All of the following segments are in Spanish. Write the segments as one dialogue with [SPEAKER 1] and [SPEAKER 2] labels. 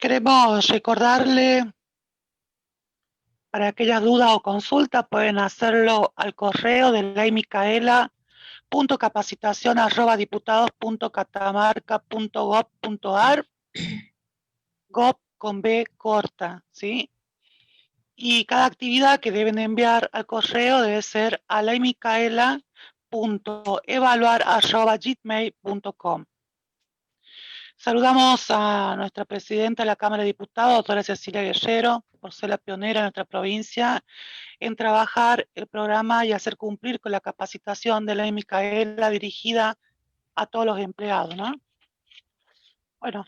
[SPEAKER 1] Queremos recordarle, para aquellas dudas o consultas, pueden hacerlo al correo de leymicaela.capacitación@diputados.catamarca.gov.ar, gov con B corta, ¿sí? Y cada actividad que deben enviar al correo debe ser a leymicaela.evaluar@gmail.com. Saludamos a nuestra presidenta de la Cámara de Diputados, doctora Cecilia Guerrero, por ser la pionera en nuestra provincia en trabajar el programa y hacer cumplir con la capacitación de Ley Micaela dirigida a todos los empleados, ¿no? Bueno,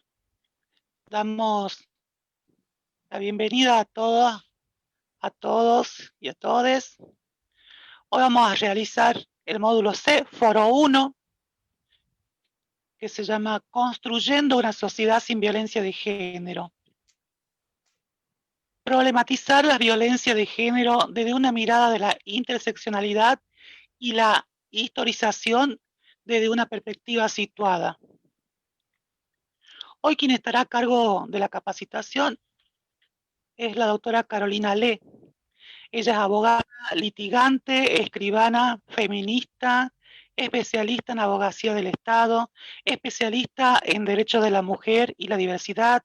[SPEAKER 1] damos la bienvenida a todas, a todos y a todes. Hoy vamos a realizar el módulo C, foro 1, que se llama Construyendo una sociedad sin violencia de género. Problematizar la violencia de género desde una mirada de la interseccionalidad y la historización desde una perspectiva situada. Hoy quien estará a cargo de la capacitación es la doctora Carolina Le. Ella es abogada, litigante, escribana, feminista, especialista en abogacía del Estado, especialista en derechos de la mujer y la diversidad,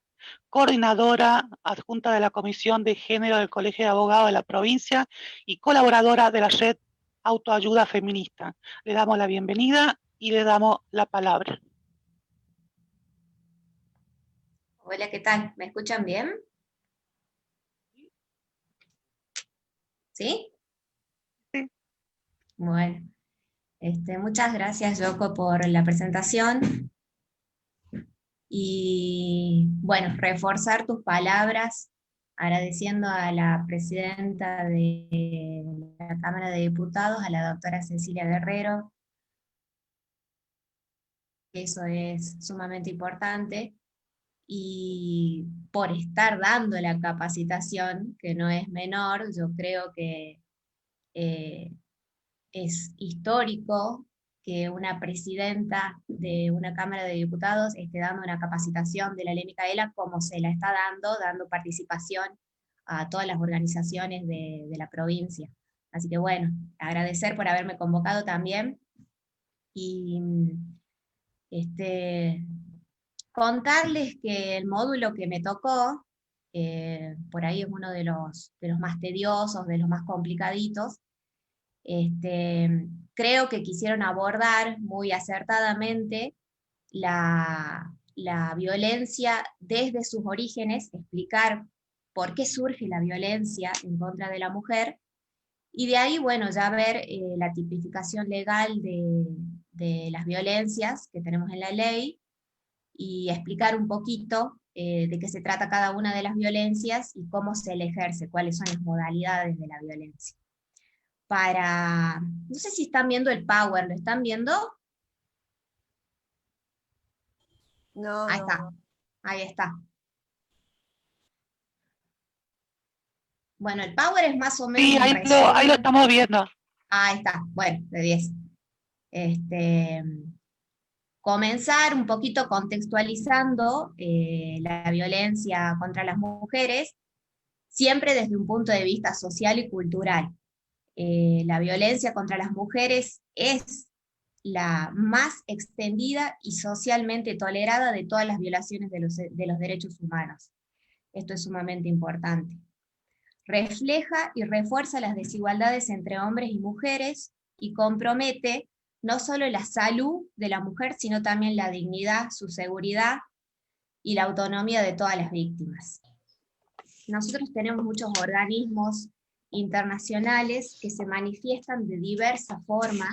[SPEAKER 1] coordinadora adjunta de la Comisión de Género del Colegio de Abogados de la provincia y colaboradora de la red Autoayuda Feminista. Le damos la bienvenida y le damos la palabra.
[SPEAKER 2] Hola, ¿qué tal? ¿Me escuchan bien? ¿Sí?
[SPEAKER 1] Sí.
[SPEAKER 2] Bueno, muchas gracias, Yoko, por la presentación. Y bueno, reforzar tus palabras, agradeciendo a la presidenta de la Cámara de Diputados, a la doctora Cecilia Guerrero. Eso es sumamente importante. Y por estar dando la capacitación, que no es menor, yo creo que es histórico que una presidenta de una Cámara de Diputados esté dando una capacitación de la Ley Micaela como se la está dando participación a todas las organizaciones de la provincia. Así que bueno, agradecer por haberme convocado también y contarles que el módulo que me tocó, por ahí es uno de los más tediosos, de los más complicaditos. Creo que quisieron abordar muy acertadamente la violencia desde sus orígenes, explicar por qué surge la violencia en contra de la mujer, y de ahí, bueno, ya ver la tipificación legal de las violencias que tenemos en la ley, y explicar un poquito de qué se trata cada una de las violencias y cómo se le ejerce, cuáles son las modalidades de la violencia. No sé si están viendo el Power, ¿lo están viendo?
[SPEAKER 3] No,
[SPEAKER 2] Ahí
[SPEAKER 3] no.
[SPEAKER 2] está, ahí está. Bueno, el Power es más o menos
[SPEAKER 1] Sí,
[SPEAKER 2] un
[SPEAKER 1] ahí
[SPEAKER 2] resumen.
[SPEAKER 1] lo estamos viendo.
[SPEAKER 2] Ahí está, bueno, de 10. Comenzar un poquito contextualizando la violencia contra las mujeres, siempre desde un punto de vista social y cultural. La violencia contra las mujeres es la más extendida y socialmente tolerada de todas las violaciones de los derechos humanos. Esto es sumamente importante. Refleja y refuerza las desigualdades entre hombres y mujeres y compromete no solo la salud de la mujer, sino también la dignidad, su seguridad y la autonomía de todas las víctimas. Nosotros tenemos muchos organismos internacionales que se manifiestan de diversa forma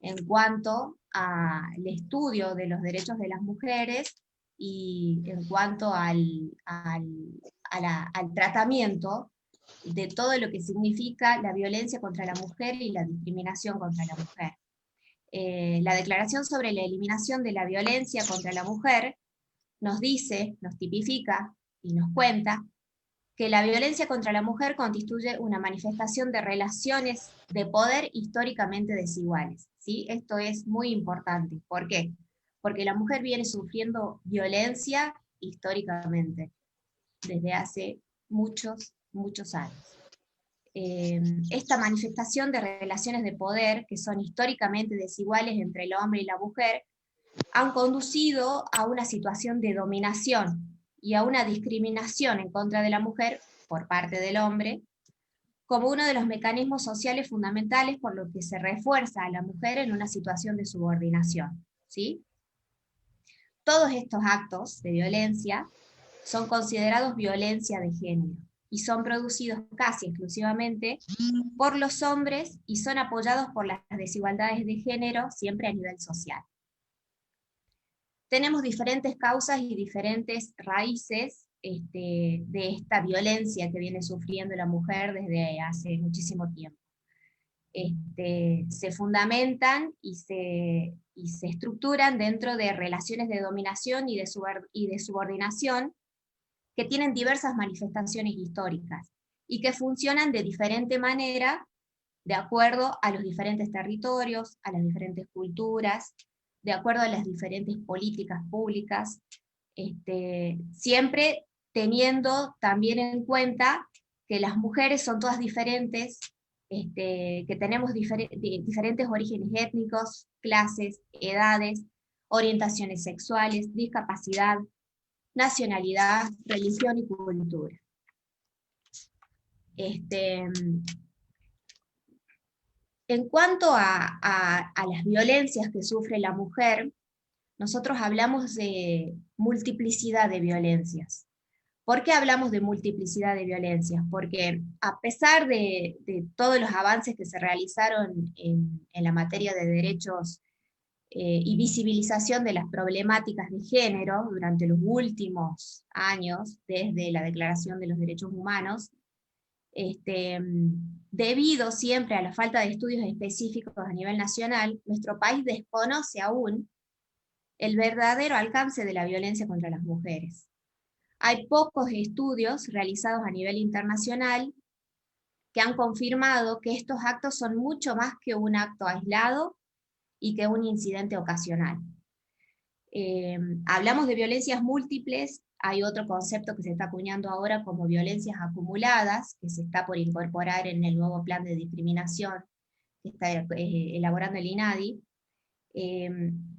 [SPEAKER 2] en cuanto al estudio de los derechos de las mujeres y en cuanto al tratamiento de todo lo que significa la violencia contra la mujer y la discriminación contra la mujer. La Declaración sobre la Eliminación de la Violencia contra la Mujer nos dice, nos tipifica y nos cuenta que la violencia contra la mujer constituye una manifestación de relaciones de poder históricamente desiguales. ¿Sí? Esto es muy importante. ¿Por qué? Porque la mujer viene sufriendo violencia históricamente. desde hace muchos, muchos años. Esta manifestación de relaciones de poder, que son históricamente desiguales entre el hombre y la mujer, han conducido a una situación de dominación y a una discriminación en contra de la mujer por parte del hombre, como uno de los mecanismos sociales fundamentales por los que se refuerza a la mujer en una situación de subordinación, ¿sí? Todos estos actos de violencia son considerados violencia de género y son producidos casi exclusivamente por los hombres y son apoyados por las desigualdades de género siempre a nivel social. Tenemos diferentes causas y diferentes raíces de esta violencia que viene sufriendo la mujer desde hace muchísimo tiempo. Se fundamentan y se estructuran dentro de relaciones de dominación y de subordinación que tienen diversas manifestaciones históricas y que funcionan de diferente manera de acuerdo a los diferentes territorios, a las diferentes culturas, de acuerdo a las diferentes políticas públicas, siempre teniendo también en cuenta que las mujeres son todas diferentes, que tenemos diferentes orígenes étnicos, clases, edades, orientaciones sexuales, discapacidad, nacionalidad, religión y cultura. En cuanto a las violencias que sufre la mujer, nosotros hablamos de multiplicidad de violencias. ¿Por qué hablamos de multiplicidad de violencias? Porque a pesar de todos los avances que se realizaron en la materia de derechos y visibilización de las problemáticas de género durante los últimos años, desde la Declaración de los Derechos Humanos, debido siempre a la falta de estudios específicos a nivel nacional, nuestro país desconoce aún el verdadero alcance de la violencia contra las mujeres. Hay pocos estudios realizados a nivel internacional que han confirmado que estos actos son mucho más que un acto aislado y que un incidente ocasional. Hablamos de violencias múltiples, hay otro concepto que se está acuñando ahora como violencias acumuladas, que se está por incorporar en el nuevo plan de discriminación que está elaborando el INADI.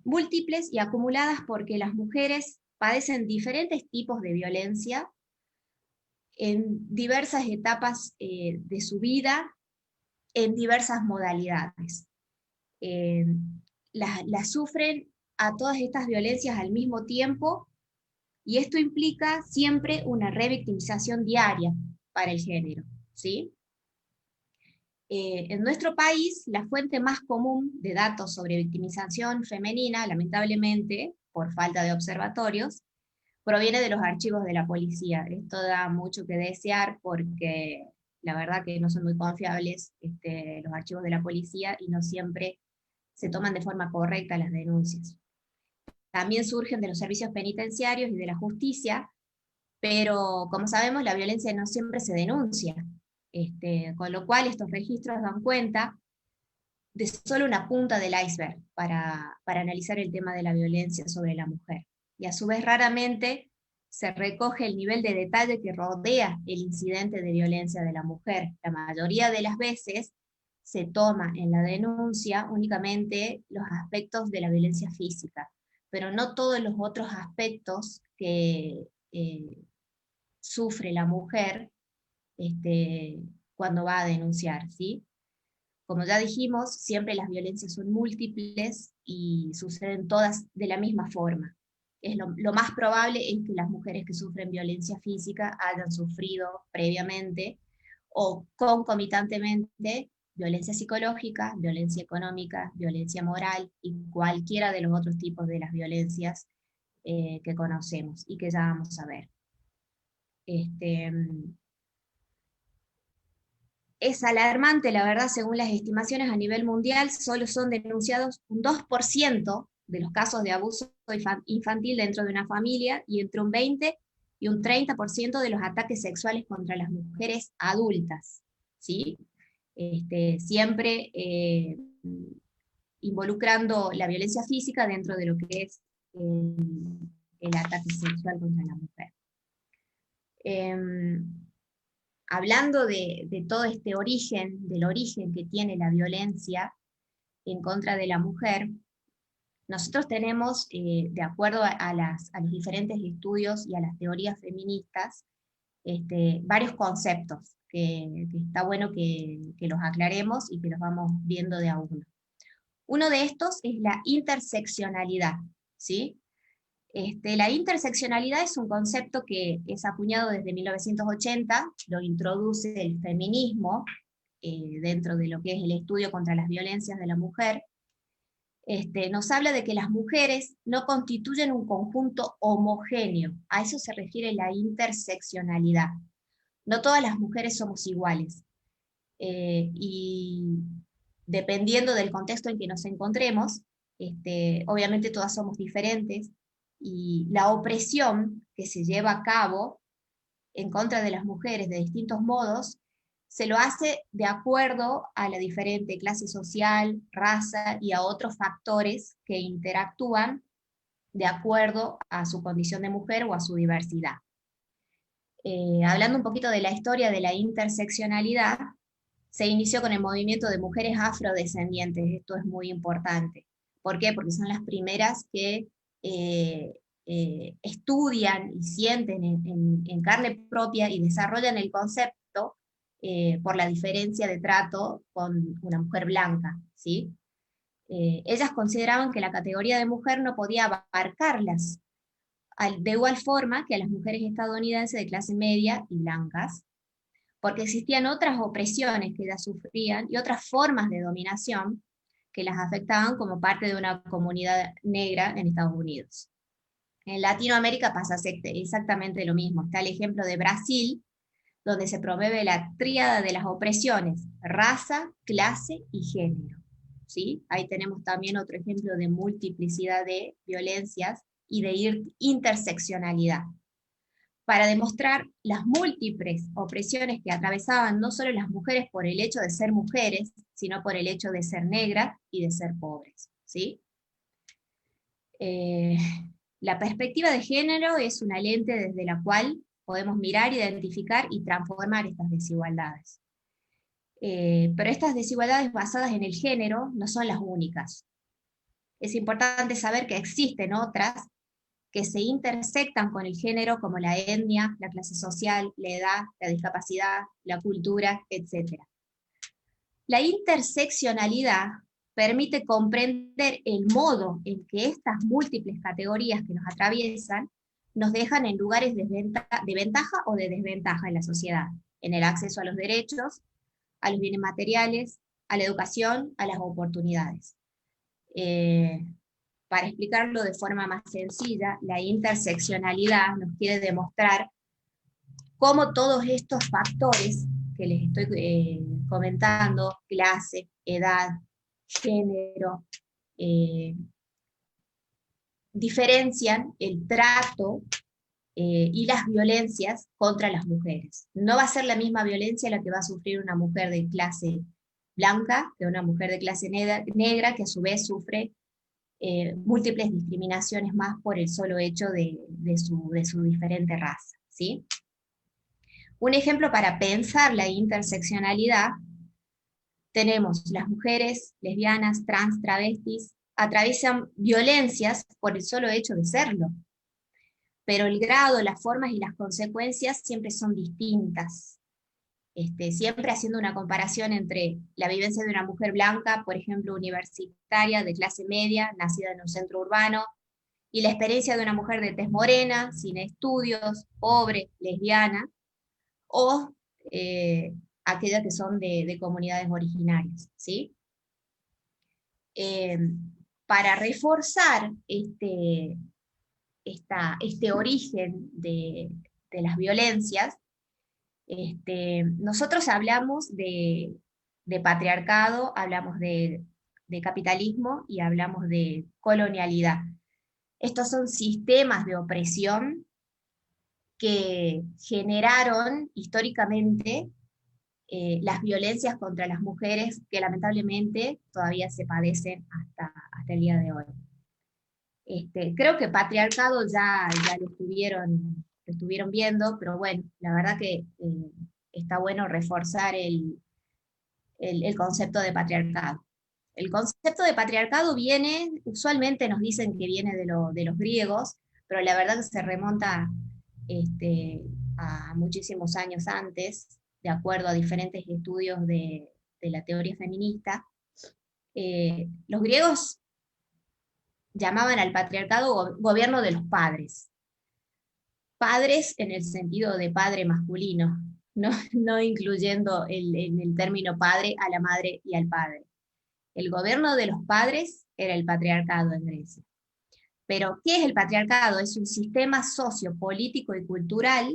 [SPEAKER 2] Múltiples y acumuladas porque las mujeres padecen diferentes tipos de violencia en diversas etapas de su vida, en diversas modalidades. Las sufren a todas estas violencias al mismo tiempo, y esto implica siempre una revictimización diaria para el género, ¿sí? En nuestro país, la fuente más común de datos sobre victimización femenina, lamentablemente, por falta de observatorios, proviene de los archivos de la policía. Esto da mucho que desear porque la verdad que no son muy confiables los archivos de la policía y no siempre se toman de forma correcta las denuncias. También surgen de los servicios penitenciarios y de la justicia, pero como sabemos la violencia no siempre se denuncia, con lo cual estos registros dan cuenta de solo una punta del iceberg para analizar el tema de la violencia sobre la mujer. Y a su vez raramente se recoge el nivel de detalle que rodea el incidente de violencia de la mujer. La mayoría de las veces se toma en la denuncia únicamente los aspectos de la violencia física, pero no todos los otros aspectos que sufre la mujer cuando va a denunciar, ¿sí? Como ya dijimos, siempre las violencias son múltiples y suceden todas de la misma forma. Lo más probable es que las mujeres que sufren violencia física hayan sufrido previamente o concomitantemente violencia psicológica, violencia económica, violencia moral y cualquiera de los otros tipos de las violencias que conocemos y que ya vamos a ver. Es alarmante, la verdad, según las estimaciones a nivel mundial, solo son denunciados un 2% de los casos de abuso infantil dentro de una familia, y entre un 20 y un 30% de los ataques sexuales contra las mujeres adultas, ¿sí? Siempre involucrando la violencia física dentro de lo que es el ataque sexual contra la mujer. Hablando de todo este origen, del origen que tiene la violencia en contra de la mujer, nosotros tenemos, de acuerdo a los diferentes estudios y a las teorías feministas, varios conceptos que está bueno que los aclaremos y que los vamos viendo de a uno. Uno de estos es la interseccionalidad, ¿sí? La interseccionalidad es un concepto que es acuñado desde 1980, lo introduce el feminismo dentro de lo que es el estudio contra las violencias de la mujer. Nos habla de que las mujeres no constituyen un conjunto homogéneo, a eso se refiere la interseccionalidad. No todas las mujeres somos iguales, y dependiendo del contexto en que nos encontremos, obviamente todas somos diferentes, y la opresión que se lleva a cabo en contra de las mujeres de distintos modos, se lo hace de acuerdo a la diferente clase social, raza y a otros factores que interactúan de acuerdo a su condición de mujer o a su diversidad. Hablando un poquito de la historia de la interseccionalidad, se inició con el movimiento de mujeres afrodescendientes, esto es muy importante. ¿Por qué? Porque son las primeras que estudian y sienten en carne propia y desarrollan el concepto por la diferencia de trato con una mujer blanca, ¿sí? Ellas consideraban que la categoría de mujer no podía abarcarlas, de igual forma que a las mujeres estadounidenses de clase media y blancas, porque existían otras opresiones que ellas sufrían y otras formas de dominación que las afectaban como parte de una comunidad negra en Estados Unidos. En Latinoamérica pasa exactamente lo mismo. Está el ejemplo de Brasil, donde se promueve la tríada de las opresiones: raza, clase y género. ¿Sí? Ahí tenemos también otro ejemplo de multiplicidad de violencias y de interseccionalidad, para demostrar las múltiples opresiones que atravesaban no solo las mujeres por el hecho de ser mujeres, sino por el hecho de ser negras y de ser pobres, ¿sí? La perspectiva de género es una lente desde la cual podemos mirar, identificar y transformar estas desigualdades. Pero estas desigualdades basadas en el género no son las únicas. Es importante saber que existen otras que se intersectan con el género, como la etnia, la clase social, la edad, la discapacidad, la cultura, etc. La interseccionalidad permite comprender el modo en que estas múltiples categorías que nos atraviesan nos dejan en lugares de ventaja o de desventaja en la sociedad, en el acceso a los derechos, a los bienes materiales, a la educación, a las oportunidades. Para explicarlo de forma más sencilla, la interseccionalidad nos quiere demostrar cómo todos estos factores que les estoy comentando, clase, edad, género, diferencian el trato y las violencias contra las mujeres. No va a ser la misma violencia la que va a sufrir una mujer de clase blanca que una mujer de clase negra, que a su vez sufre múltiples discriminaciones más por el solo hecho de su diferente raza, ¿sí? Un ejemplo para pensar la interseccionalidad: tenemos las mujeres lesbianas, trans, travestis, atraviesan violencias por el solo hecho de serlo, pero el grado, las formas y las consecuencias siempre son distintas. Siempre haciendo una comparación entre la vivencia de una mujer blanca, por ejemplo, universitaria, de clase media, nacida en un centro urbano, y la experiencia de una mujer de tez morena, sin estudios, pobre, lesbiana, o aquellas que son de comunidades originarias, ¿sí? Para reforzar este origen de las violencias, nosotros hablamos de patriarcado, hablamos de capitalismo y hablamos de colonialidad. Estos son sistemas de opresión que generaron históricamente las violencias contra las mujeres, que lamentablemente todavía se padecen hasta el día de hoy. Creo que patriarcado ya lo estuvieron estuvieron viendo, pero bueno, la verdad que está bueno reforzar el concepto de patriarcado. El concepto de patriarcado viene, usualmente nos dicen que viene de los griegos, pero la verdad que se remonta a muchísimos años antes, de acuerdo a diferentes estudios de la teoría feminista. Los griegos llamaban al patriarcado gobierno de los padres. Padres en el sentido de padre masculino, no incluyendo en el término padre a la madre y al padre. El gobierno de los padres era el patriarcado en Grecia. Pero, ¿qué es el patriarcado? Es un sistema sociopolítico y cultural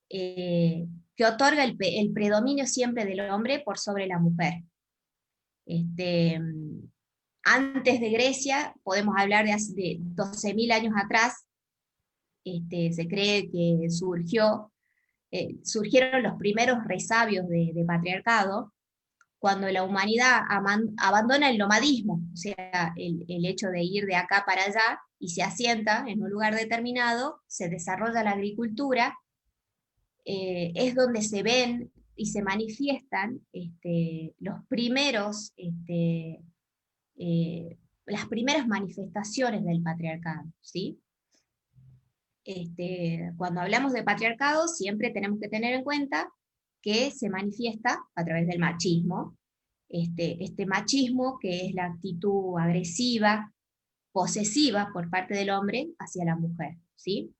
[SPEAKER 2] que otorga el predominio siempre del hombre por sobre la mujer. Antes de Grecia, podemos hablar de 12.000 años atrás, se cree que surgieron los primeros resabios de patriarcado, cuando la humanidad abandona el nomadismo, o sea, el hecho de ir de acá para allá, y se asienta en un lugar determinado, se desarrolla la agricultura, es donde se ven y se manifiestan los primeros, las primeras manifestaciones del patriarcado, ¿sí? Cuando hablamos de patriarcado, siempre tenemos que tener en cuenta que se manifiesta a través del machismo. Este machismo, que es la actitud agresiva, posesiva por parte del hombre hacia la mujer, ¿sí?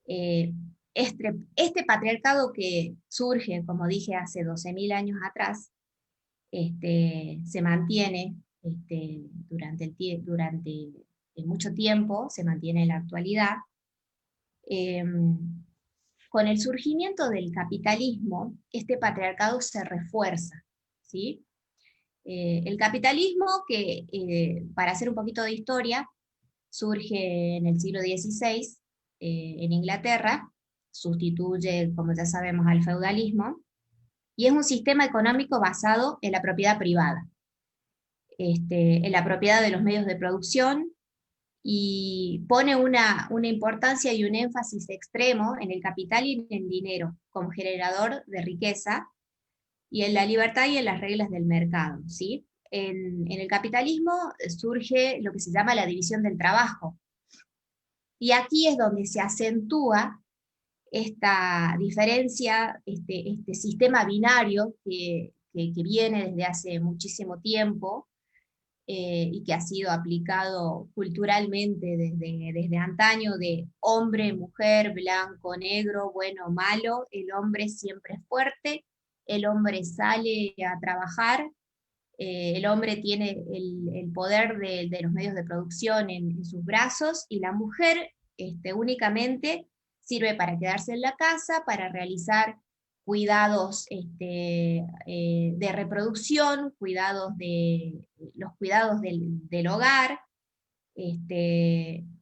[SPEAKER 2] Este patriarcado que surge, como dije, hace 12.000 años atrás, se mantiene durante mucho tiempo, se mantiene en la actualidad. Con el surgimiento del capitalismo, este patriarcado se refuerza, ¿sí? El capitalismo, que para hacer un poquito de historia, surge en el siglo XVI en Inglaterra, sustituye, como ya sabemos, al feudalismo, y es un sistema económico basado en la propiedad privada, en la propiedad de los medios de producción, y pone una importancia y un énfasis extremo en el capital y en el dinero como generador de riqueza, y en la libertad y en las reglas del mercado, ¿sí? En el capitalismo surge lo que se llama la división del trabajo, y aquí es donde se acentúa esta diferencia, este sistema binario que viene desde hace muchísimo tiempo, y que ha sido aplicado culturalmente desde antaño, de hombre, mujer, blanco, negro, bueno, malo. El hombre siempre es fuerte, el hombre sale a trabajar, el hombre tiene el poder de los medios de producción en sus brazos, y la mujer únicamente sirve para quedarse en la casa, para realizar cuidados de reproducción, los cuidados del hogar,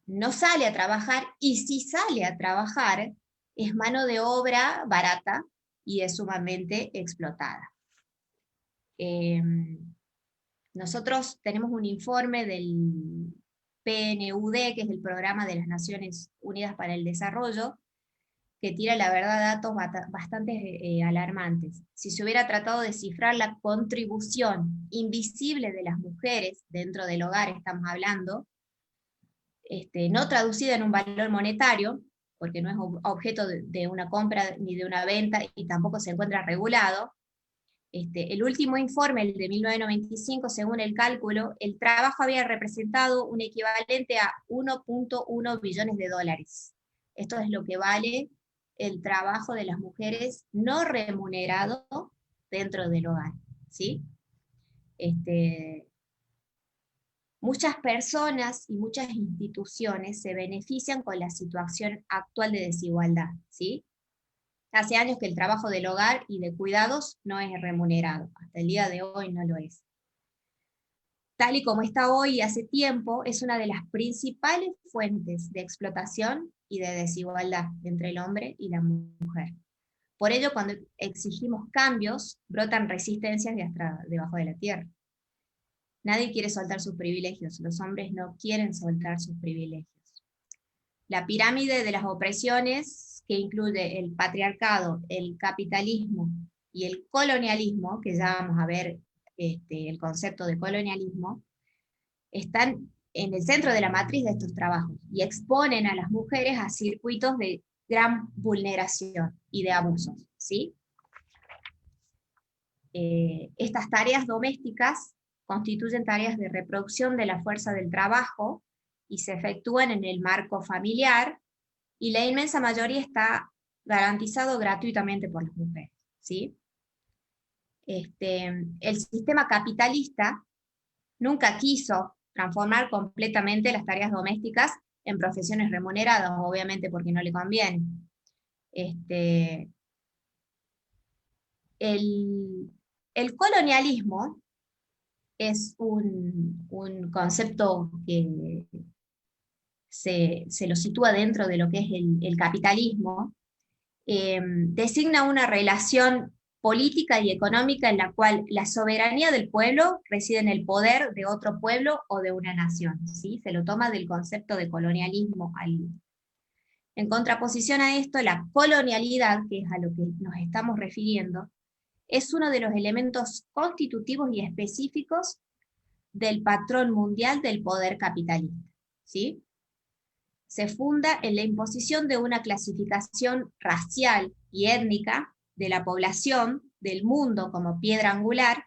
[SPEAKER 2] no sale a trabajar, y si sale a trabajar es mano de obra barata y es sumamente explotada. Nosotros tenemos un informe del PNUD, que es el Programa de las Naciones Unidas para el Desarrollo, que tira, la verdad, datos bastante alarmantes. Si se hubiera tratado de cifrar la contribución invisible de las mujeres dentro del hogar, estamos hablando, no traducida en un valor monetario, porque no es objeto de una compra ni de una venta, y tampoco se encuentra regulado. El último informe, el de 1995, según el cálculo, el trabajo había representado un equivalente a 1.1 billones de dólares. Esto es lo que vale el trabajo de las mujeres no remunerado dentro del hogar, ¿sí? Muchas personas y muchas instituciones se benefician con la situación actual de desigualdad, ¿sí? Hace años que el trabajo del hogar y de cuidados no es remunerado, hasta el día de hoy no lo es. Tal y como está hoy, hace tiempo, es una de las principales fuentes de explotación y de desigualdad entre el hombre y la mujer. Por ello, cuando exigimos cambios, brotan resistencias de hasta debajo de la tierra. Nadie quiere soltar sus privilegios, los hombres no quieren soltar sus privilegios. La pirámide de las opresiones que incluye el patriarcado, el capitalismo y el colonialismo, que ya vamos a ver el concepto de colonialismo, están en el centro de la matriz de estos trabajos y exponen a las mujeres a circuitos de gran vulneración y de abusos, ¿sí? Estas tareas domésticas constituyen tareas de reproducción de la fuerza del trabajo y se efectúan en el marco familiar, y la inmensa mayoría está garantizado gratuitamente por las mujeres, ¿sí? El sistema capitalista nunca quiso transformar completamente las tareas domésticas en profesiones remuneradas, obviamente porque no le conviene. El colonialismo es un concepto que se lo sitúa dentro de lo que es el capitalismo. Designa una relación política y económica en la cual la soberanía del pueblo reside en el poder de otro pueblo o de una nación, ¿sí? Se lo toma del concepto de colonialismo. En contraposición a esto, la colonialidad, que es a lo que nos estamos refiriendo, es uno de los elementos constitutivos y específicos del patrón mundial del poder capitalista, ¿sí? Se funda en la imposición de una clasificación racial y étnica de la población del mundo como piedra angular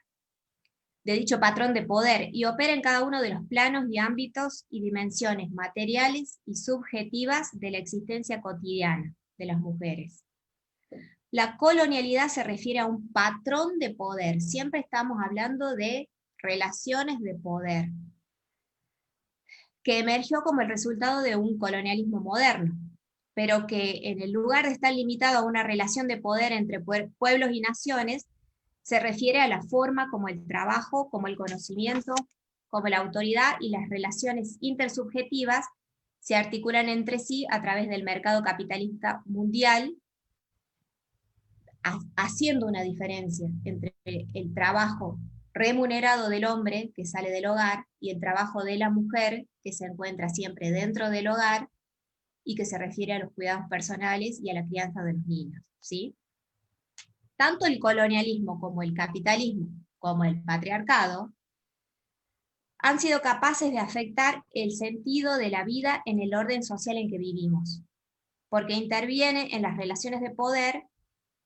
[SPEAKER 2] de dicho patrón de poder, y opera en cada uno de los planos y ámbitos y dimensiones materiales y subjetivas de la existencia cotidiana de las mujeres. La colonialidad se refiere a un patrón de poder, siempre estamos hablando de relaciones de poder, que emergió como el resultado de un colonialismo moderno, pero que en el lugar de estar limitado a una relación de poder entre pueblos y naciones, se refiere a la forma como el trabajo, como el conocimiento, como la autoridad y las relaciones intersubjetivas se articulan entre sí a través del mercado capitalista mundial, haciendo una diferencia entre el trabajo remunerado del hombre que sale del hogar y el trabajo de la mujer que se encuentra siempre dentro del hogar y que se refiere a los cuidados personales y a la crianza de los niños, ¿sí? Tanto el colonialismo como el capitalismo, como el patriarcado, han sido capaces de afectar el sentido de la vida en el orden social en que vivimos, porque interviene en las relaciones de poder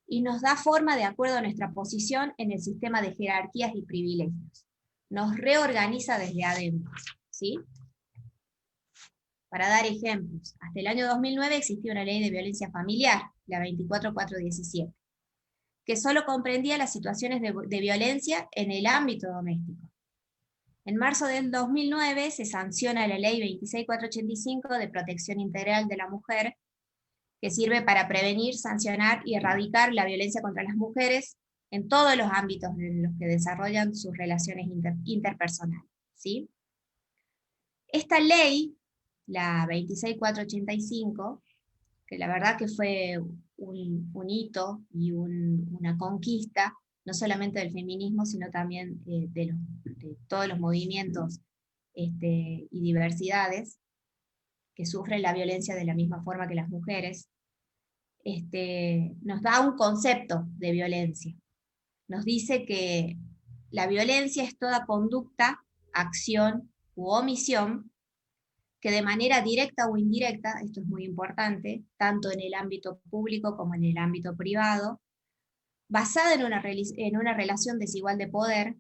[SPEAKER 2] y nos da forma de acuerdo a nuestra posición en el sistema de jerarquías y privilegios. Nos reorganiza desde adentro, ¿sí? Para dar ejemplos, hasta el año 2009 existía una ley de violencia familiar, la 24417, que solo comprendía las situaciones de violencia en el ámbito doméstico. En marzo del 2009 se sanciona la ley 26485 de protección integral de la mujer, que sirve para prevenir, sancionar y erradicar la violencia contra las mujeres en todos los ámbitos en los que desarrollan sus relaciones interpersonales, ¿sí? Esta ley, la 26485, que la verdad que fue un hito y una conquista, no solamente del feminismo, sino también de todos los movimientos y diversidades que sufren la violencia de la misma forma que las mujeres, nos da un concepto de violencia. Nos dice que la violencia es toda conducta, acción u omisión que de manera directa o indirecta, esto es muy importante, tanto en el ámbito público como en el ámbito privado, basada en una relación desigual de poder.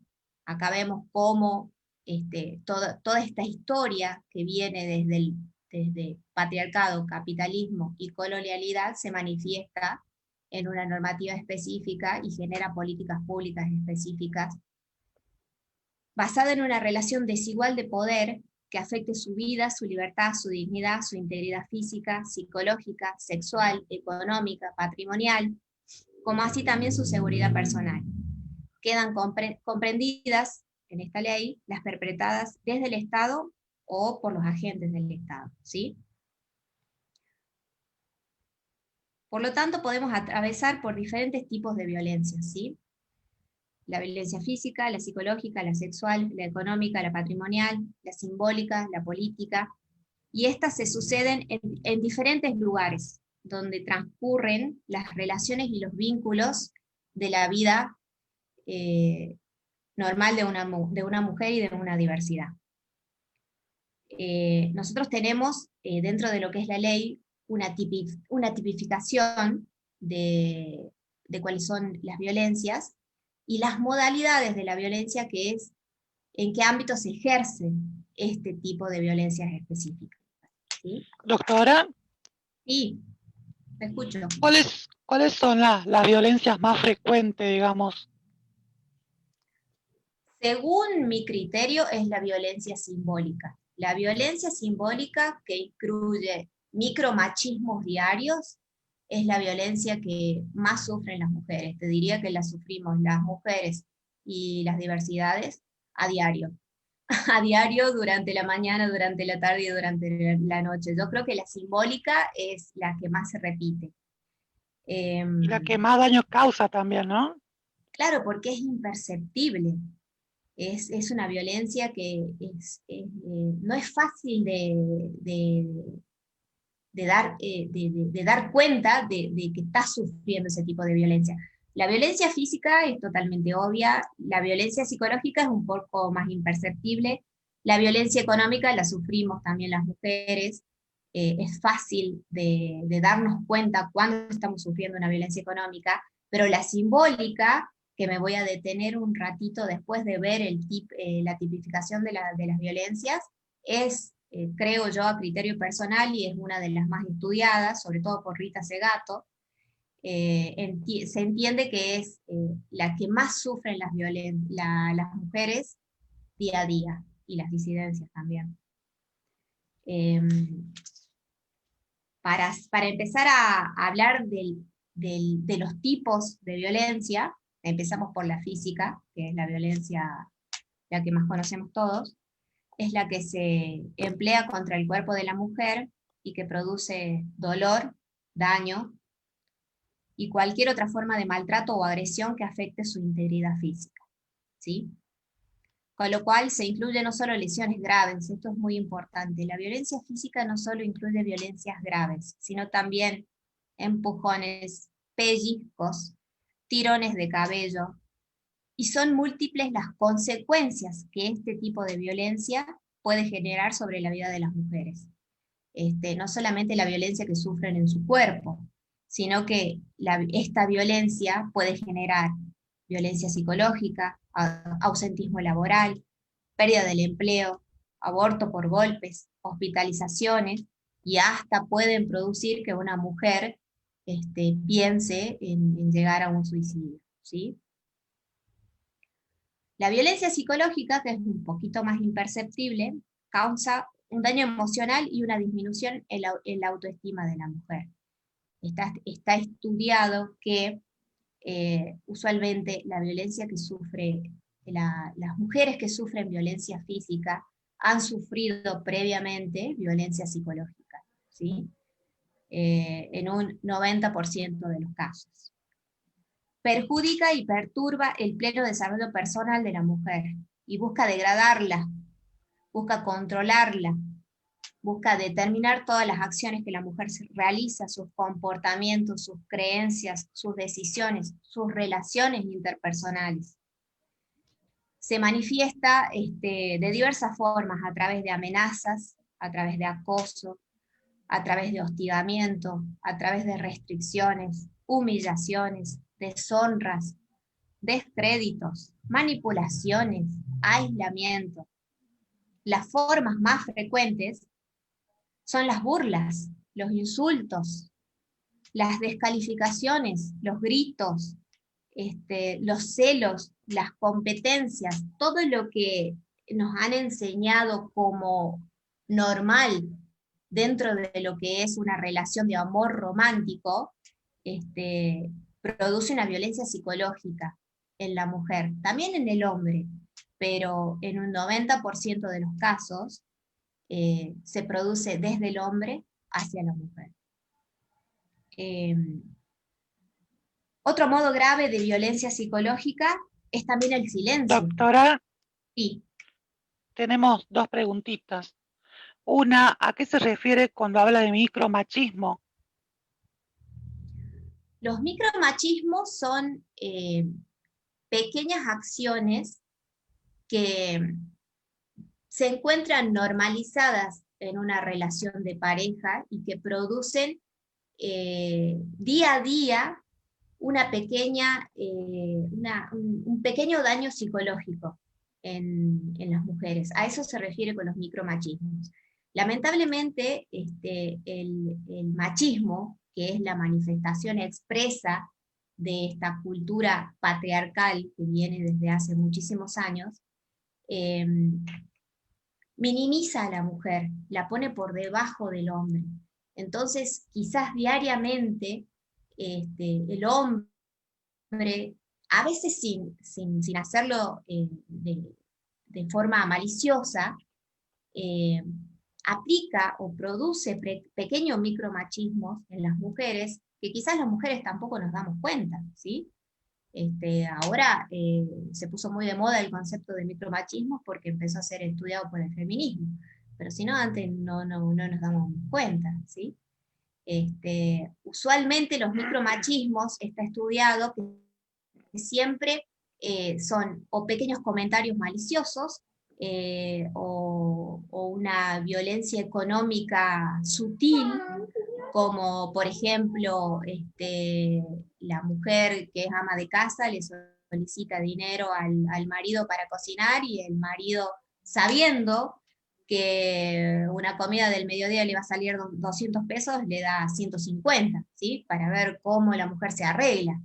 [SPEAKER 2] Acá vemos cómo toda esta historia que viene desde patriarcado, capitalismo y colonialidad se manifiesta en una normativa específica y genera políticas públicas específicas, basada en una relación desigual de poder que afecte su vida, su libertad, su dignidad, su integridad física, psicológica, sexual, económica, patrimonial, como así también su seguridad personal. Quedan comprendidas en esta ley las perpetradas desde el Estado o por los agentes del Estado, ¿sí? Por lo tanto, podemos atravesar por diferentes tipos de violencia, ¿sí? La violencia física, la psicológica, la sexual, la económica, la patrimonial, la simbólica, la política, y estas se suceden en diferentes lugares, donde transcurren las relaciones y los vínculos de la vida normal de una mujer y de una diversidad. Nosotros tenemos dentro de lo que es la ley una tipificación de cuáles son las violencias y las modalidades de la violencia, que es en qué ámbito se ejercen este tipo de violencias específicas. ¿Sí?
[SPEAKER 1] Doctora,
[SPEAKER 2] Sí, te escucho.
[SPEAKER 1] ¿cuáles son las violencias más frecuentes, digamos?
[SPEAKER 2] Según mi criterio, es la violencia simbólica. La violencia simbólica, que incluye micromachismos diarios, es la violencia que más sufren las mujeres. Te diría que la sufrimos las mujeres y las diversidades a diario. A diario, durante la mañana, durante la tarde y durante la noche. Yo creo que la simbólica es la que más se repite.
[SPEAKER 1] Y la que más daño causa también, ¿no?
[SPEAKER 2] Claro, porque es imperceptible. Es una violencia que no es fácil de dar cuenta de que estás sufriendo ese tipo de violencia. La violencia física es totalmente obvia, la violencia psicológica es un poco más imperceptible, la violencia económica la sufrimos también las mujeres, es fácil de darnos cuenta cuando estamos sufriendo una violencia económica, pero la simbólica, que me voy a detener un ratito después de ver la tipificación de las violencias, es, creo yo, a criterio personal, y es una de las más estudiadas, sobre todo por Rita Segato, se entiende que es la que más sufren las mujeres día a día, y las disidencias también. Para empezar a hablar de los tipos de violencia, empezamos por la física, que es la violencia la que más conocemos todos, es la que se emplea contra el cuerpo de la mujer y que produce dolor, daño y cualquier otra forma de maltrato o agresión que afecte su integridad física, ¿sí? Con lo cual se incluye no solo lesiones graves, esto es muy importante. La violencia física no solo incluye violencias graves, sino también empujones, pellizcos, tirones de cabello, y son múltiples las consecuencias que este tipo de violencia puede generar sobre la vida de las mujeres. No solamente la violencia que sufren en su cuerpo, sino que esta violencia puede generar violencia psicológica, ausentismo laboral, pérdida del empleo, aborto por golpes, hospitalizaciones, y hasta pueden producir que una mujer piense en llegar a un suicidio, ¿sí? La violencia psicológica, que es un poquito más imperceptible, causa un daño emocional y una disminución en la autoestima de la mujer. Está estudiado que usualmente la violencia que las mujeres que sufren violencia física han sufrido previamente violencia psicológica, ¿sí? En un 90% de los casos. Perjudica y perturba el pleno desarrollo personal de la mujer y busca degradarla, busca controlarla, busca determinar todas las acciones que la mujer realiza, sus comportamientos, sus creencias, sus decisiones, sus relaciones interpersonales. Se manifiesta de diversas formas, a través de amenazas, a través de acoso, a través de hostigamiento, a través de restricciones, humillaciones, deshonras, descréditos, manipulaciones, aislamiento. Las formas más frecuentes son las burlas, los insultos, las descalificaciones, los gritos, los celos, las competencias, todo lo que nos han enseñado como normal dentro de lo que es una relación de amor romántico, produce una violencia psicológica en la mujer, también en el hombre, pero en un 90% de los casos se produce desde el hombre hacia la mujer. Otro modo grave de violencia psicológica es también el silencio.
[SPEAKER 1] Doctora,
[SPEAKER 2] Sí.
[SPEAKER 1] tenemos dos preguntitas. Una, ¿a qué se refiere cuando habla de micromachismo?
[SPEAKER 2] Los micromachismos son pequeñas acciones que se encuentran normalizadas en una relación de pareja y que producen día a día una pequeña, un pequeño daño psicológico en las mujeres. A eso se refiere con los micromachismos. Lamentablemente, el machismo, que es la manifestación expresa de esta cultura patriarcal que viene desde hace muchísimos años, minimiza a la mujer, la pone por debajo del hombre. Entonces, quizás diariamente, el hombre, a veces sin hacerlo de forma maliciosa, aplica o produce pequeños micromachismos en las mujeres, que quizás las mujeres tampoco nos damos cuenta, ¿sí? Ahora se puso muy de moda el concepto de micromachismo porque empezó a ser estudiado por el feminismo, pero si no, antes no nos damos cuenta, ¿sí? Usualmente los micromachismos está estudiado que siempre son o pequeños comentarios maliciosos, o una violencia económica sutil, como por ejemplo, la mujer que es ama de casa le solicita dinero al marido para cocinar, y el marido, sabiendo que una comida del mediodía le va a salir 200 pesos, le da 150, ¿sí? Para ver cómo la mujer se arregla.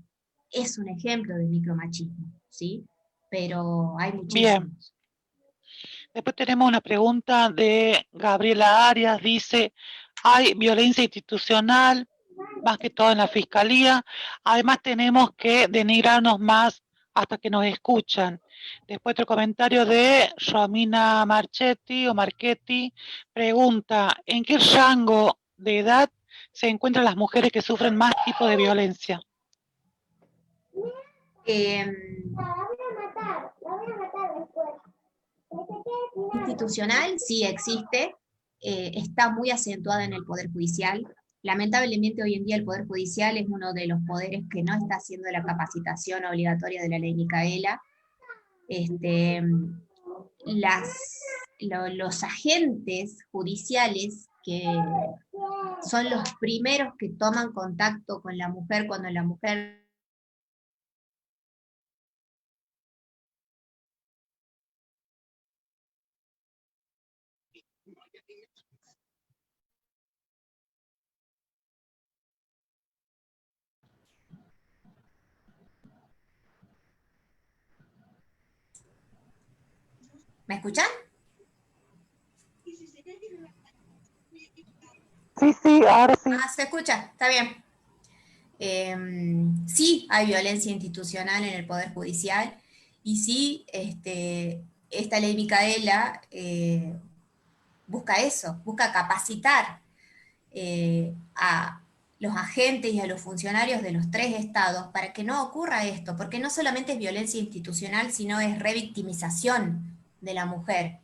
[SPEAKER 2] Es un ejemplo de micromachismo, ¿sí? Pero hay
[SPEAKER 1] Bien.
[SPEAKER 2] muchísimos.
[SPEAKER 1] Después tenemos una pregunta de Gabriela Arias, dice, hay violencia institucional, más que todo en la fiscalía, además tenemos que denigrarnos más hasta que nos escuchan. Después otro comentario de Romina Marchetti, pregunta, ¿en qué rango de edad se encuentran las mujeres que sufren más tipo de violencia?
[SPEAKER 2] Institucional sí existe, está muy acentuada en el Poder Judicial. Lamentablemente hoy en día el Poder Judicial es uno de los poderes que no está haciendo la capacitación obligatoria de la ley Micaela. Los agentes judiciales, que son los primeros que toman contacto con la mujer cuando la mujer ¿Me escuchan?
[SPEAKER 1] Sí, ahora sí.
[SPEAKER 2] Ah, se escucha, está bien. Sí hay violencia institucional en el Poder Judicial, y sí, esta ley Micaela busca eso, busca capacitar a los agentes y a los funcionarios de los 3 estados para que no ocurra esto, porque no solamente es violencia institucional, sino es revictimización de la mujer,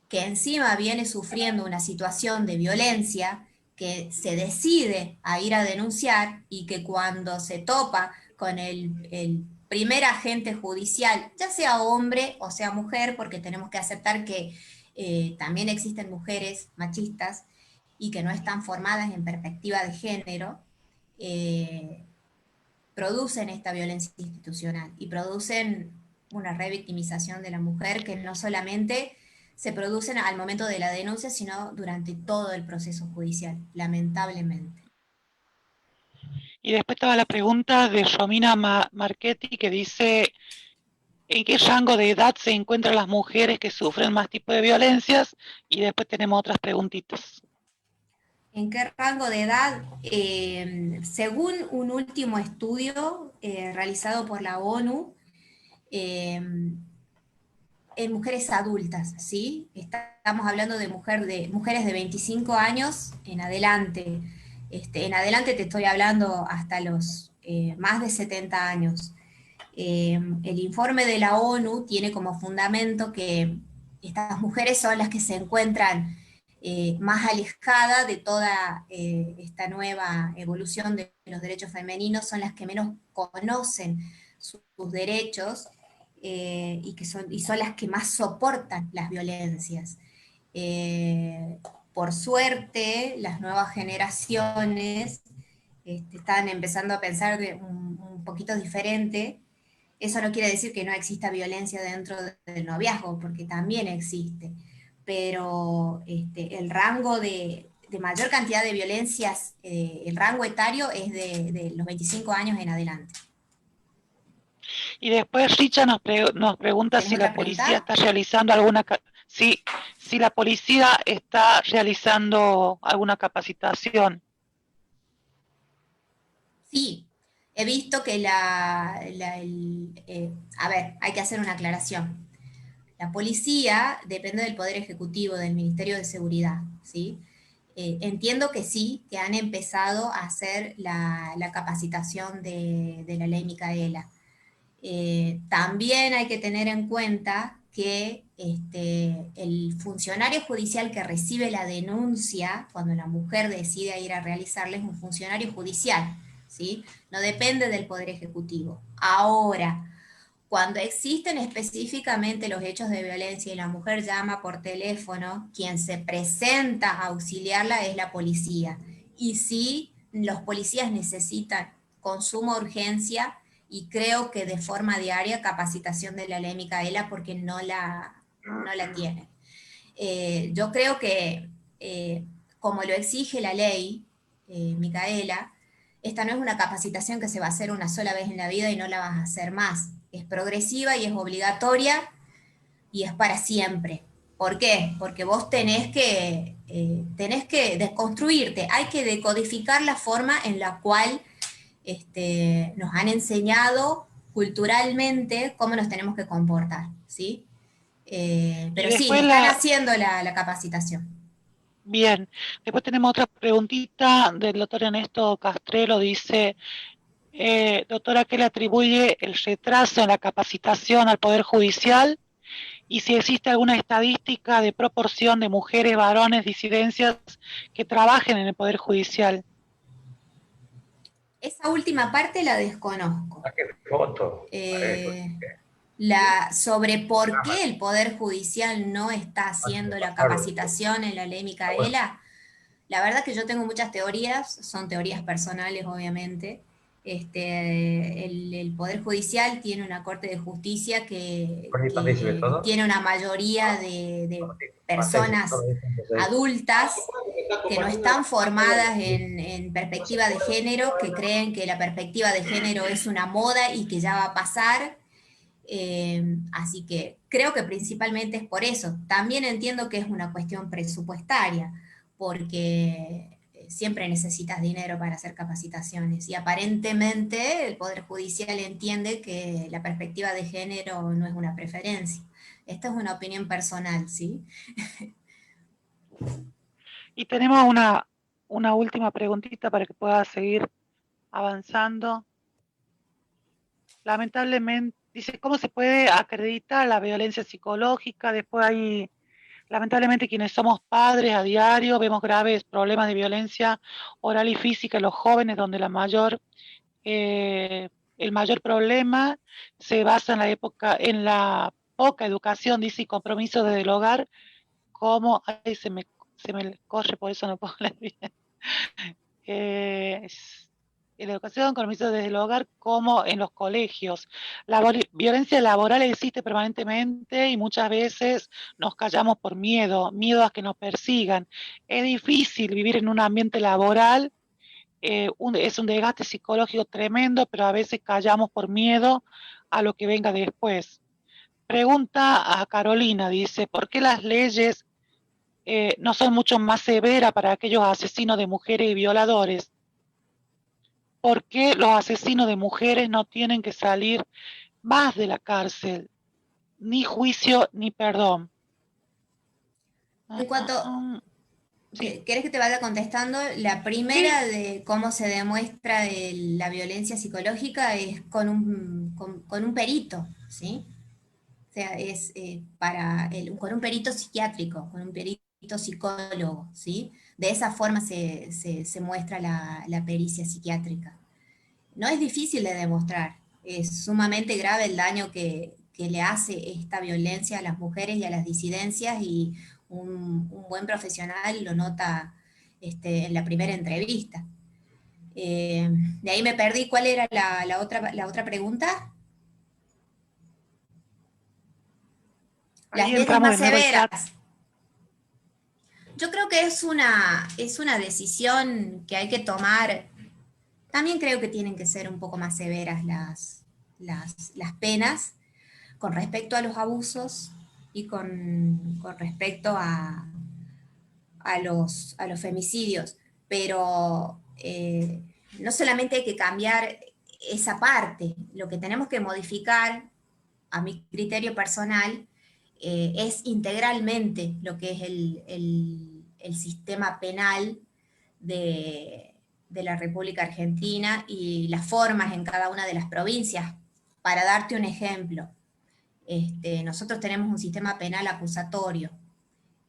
[SPEAKER 2] que encima viene sufriendo una situación de violencia, que se decide a ir a denunciar, y que cuando se topa con el primer agente judicial, ya sea hombre o sea mujer, porque tenemos que aceptar que también existen mujeres machistas y que no están formadas en perspectiva de género, eh, producen esta violencia institucional y producen una revictimización de la mujer, que no solamente se producen al momento de la denuncia, sino durante todo el proceso judicial, lamentablemente.
[SPEAKER 1] Y después estaba la pregunta de Romina Marchetti, que dice, ¿en qué rango de edad se encuentran las mujeres que sufren más tipo de violencias? Y después tenemos otras preguntitas.
[SPEAKER 2] ¿En qué rango de edad? Según un último estudio realizado por la ONU, en mujeres adultas, ¿sí? Estamos hablando de mujeres de 25 años en adelante. En adelante te estoy hablando hasta los más de 70 años. El informe de la ONU tiene como fundamento que estas mujeres son las que se encuentran más alejada de toda esta nueva evolución de los derechos femeninos, son las que menos conocen sus derechos, y son las que más soportan las violencias. Por suerte, las nuevas generaciones están empezando a pensar un poquito diferente. Eso no quiere decir que no exista violencia dentro del noviazgo, porque también existe, pero el rango de mayor cantidad de violencias, el rango etario es de los 25 años en adelante.
[SPEAKER 1] Y después Richa nos pregunta
[SPEAKER 2] ¿Tenés
[SPEAKER 1] si la
[SPEAKER 2] otra
[SPEAKER 1] policía
[SPEAKER 2] pregunta?
[SPEAKER 1] está realizando si la policía está realizando alguna capacitación.
[SPEAKER 2] Sí, he visto que a ver, hay que hacer una aclaración. La policía depende del Poder Ejecutivo, del Ministerio de Seguridad, ¿sí? Entiendo que sí, que han empezado a hacer la capacitación de la ley Micaela. También hay que tener en cuenta que el funcionario judicial que recibe la denuncia, cuando la mujer decide ir a realizarla, es un funcionario judicial, ¿sí? No depende del Poder Ejecutivo. Ahora, cuando existen específicamente los hechos de violencia y la mujer llama por teléfono, quien se presenta a auxiliarla es la policía. Y sí, los policías necesitan con suma urgencia, y creo que de forma diaria, capacitación de la ley Micaela, porque no la tienen. Yo creo que, como lo exige la ley Micaela, esta no es una capacitación que se va a hacer una sola vez en la vida y no la vas a hacer más. Es progresiva y es obligatoria y es para siempre. ¿Por qué? Porque vos tenés que desconstruirte, hay que decodificar la forma en la cual nos han enseñado culturalmente cómo nos tenemos que comportar, ¿sí?
[SPEAKER 1] Y
[SPEAKER 2] Pero sí,
[SPEAKER 1] después
[SPEAKER 2] están haciendo la capacitación.
[SPEAKER 1] bien, después tenemos otra preguntita del doctor Ernesto Castrelo, dice, doctora, ¿qué le atribuye el retraso en la capacitación al Poder Judicial? Y si existe alguna estadística de proporción de mujeres, varones, disidencias que trabajen en el Poder Judicial.
[SPEAKER 2] Esa última parte la desconozco.
[SPEAKER 4] ¿A qué foto?
[SPEAKER 2] Sobre por qué el Poder Judicial no está haciendo la capacitación en la ley Micaela, la verdad que yo tengo muchas teorías, son teorías personales obviamente. El Poder Judicial tiene una Corte de Justicia que tiene una mayoría de personas adultas que no están formadas en perspectiva de género, que creen que la perspectiva de género es una moda y que ya va a pasar. Así que creo que principalmente es por eso. También entiendo que es una cuestión presupuestaria, porque siempre necesitas dinero para hacer capacitaciones y aparentemente el Poder Judicial entiende que la perspectiva de género no es una preferencia. Esta es una opinión personal, ¿sí?
[SPEAKER 1] Y tenemos una última preguntita para que pueda seguir avanzando. Lamentablemente, dice, ¿cómo se puede acreditar la violencia psicológica? Después hay, lamentablemente, quienes somos padres a diario, vemos graves problemas de violencia oral y física en los jóvenes, donde el mayor problema se basa en la poca educación, dice, y compromiso desde el hogar, como, ay, se me corre, por eso no puedo leer bien. En la educación, compromiso desde el hogar como en los colegios. La violencia laboral existe permanentemente y muchas veces nos callamos por miedo a que nos persigan. Es difícil vivir en un ambiente laboral, es un desgaste psicológico tremendo, pero a veces callamos por miedo a lo que venga después. Pregunta a Carolina, dice, ¿por qué las leyes no son mucho más severas para aquellos asesinos de mujeres y violadores? ¿Por qué los asesinos de mujeres no tienen que salir más de la cárcel? Ni juicio ni perdón.
[SPEAKER 2] En cuanto,
[SPEAKER 1] Sí.
[SPEAKER 2] ¿querés que te vaya contestando? La primera de cómo se demuestra la violencia psicológica es con un perito, ¿sí? O sea, es con un perito psiquiátrico, con un perito psicólogo, ¿sí? De esa forma se muestra la pericia psiquiátrica. No es difícil de demostrar, es sumamente grave el daño que le hace esta violencia a las mujeres y a las disidencias, y un buen profesional lo nota en la primera entrevista. De ahí me perdí. ¿Cuál era la otra pregunta? Las
[SPEAKER 1] Ahí
[SPEAKER 2] leyes
[SPEAKER 1] entramos
[SPEAKER 2] más
[SPEAKER 1] de nuevo al chat.
[SPEAKER 2] severas. Yo creo que es una decisión que hay que tomar. También creo que tienen que ser un poco más severas las penas con respecto a los abusos y con respecto a los femicidios. Pero no solamente hay que cambiar esa parte, lo que tenemos que modificar, a mi criterio personal, es integralmente lo que es el sistema penal de, de la República Argentina y las formas en cada una de las provincias. Para darte un ejemplo, nosotros tenemos un sistema penal acusatorio.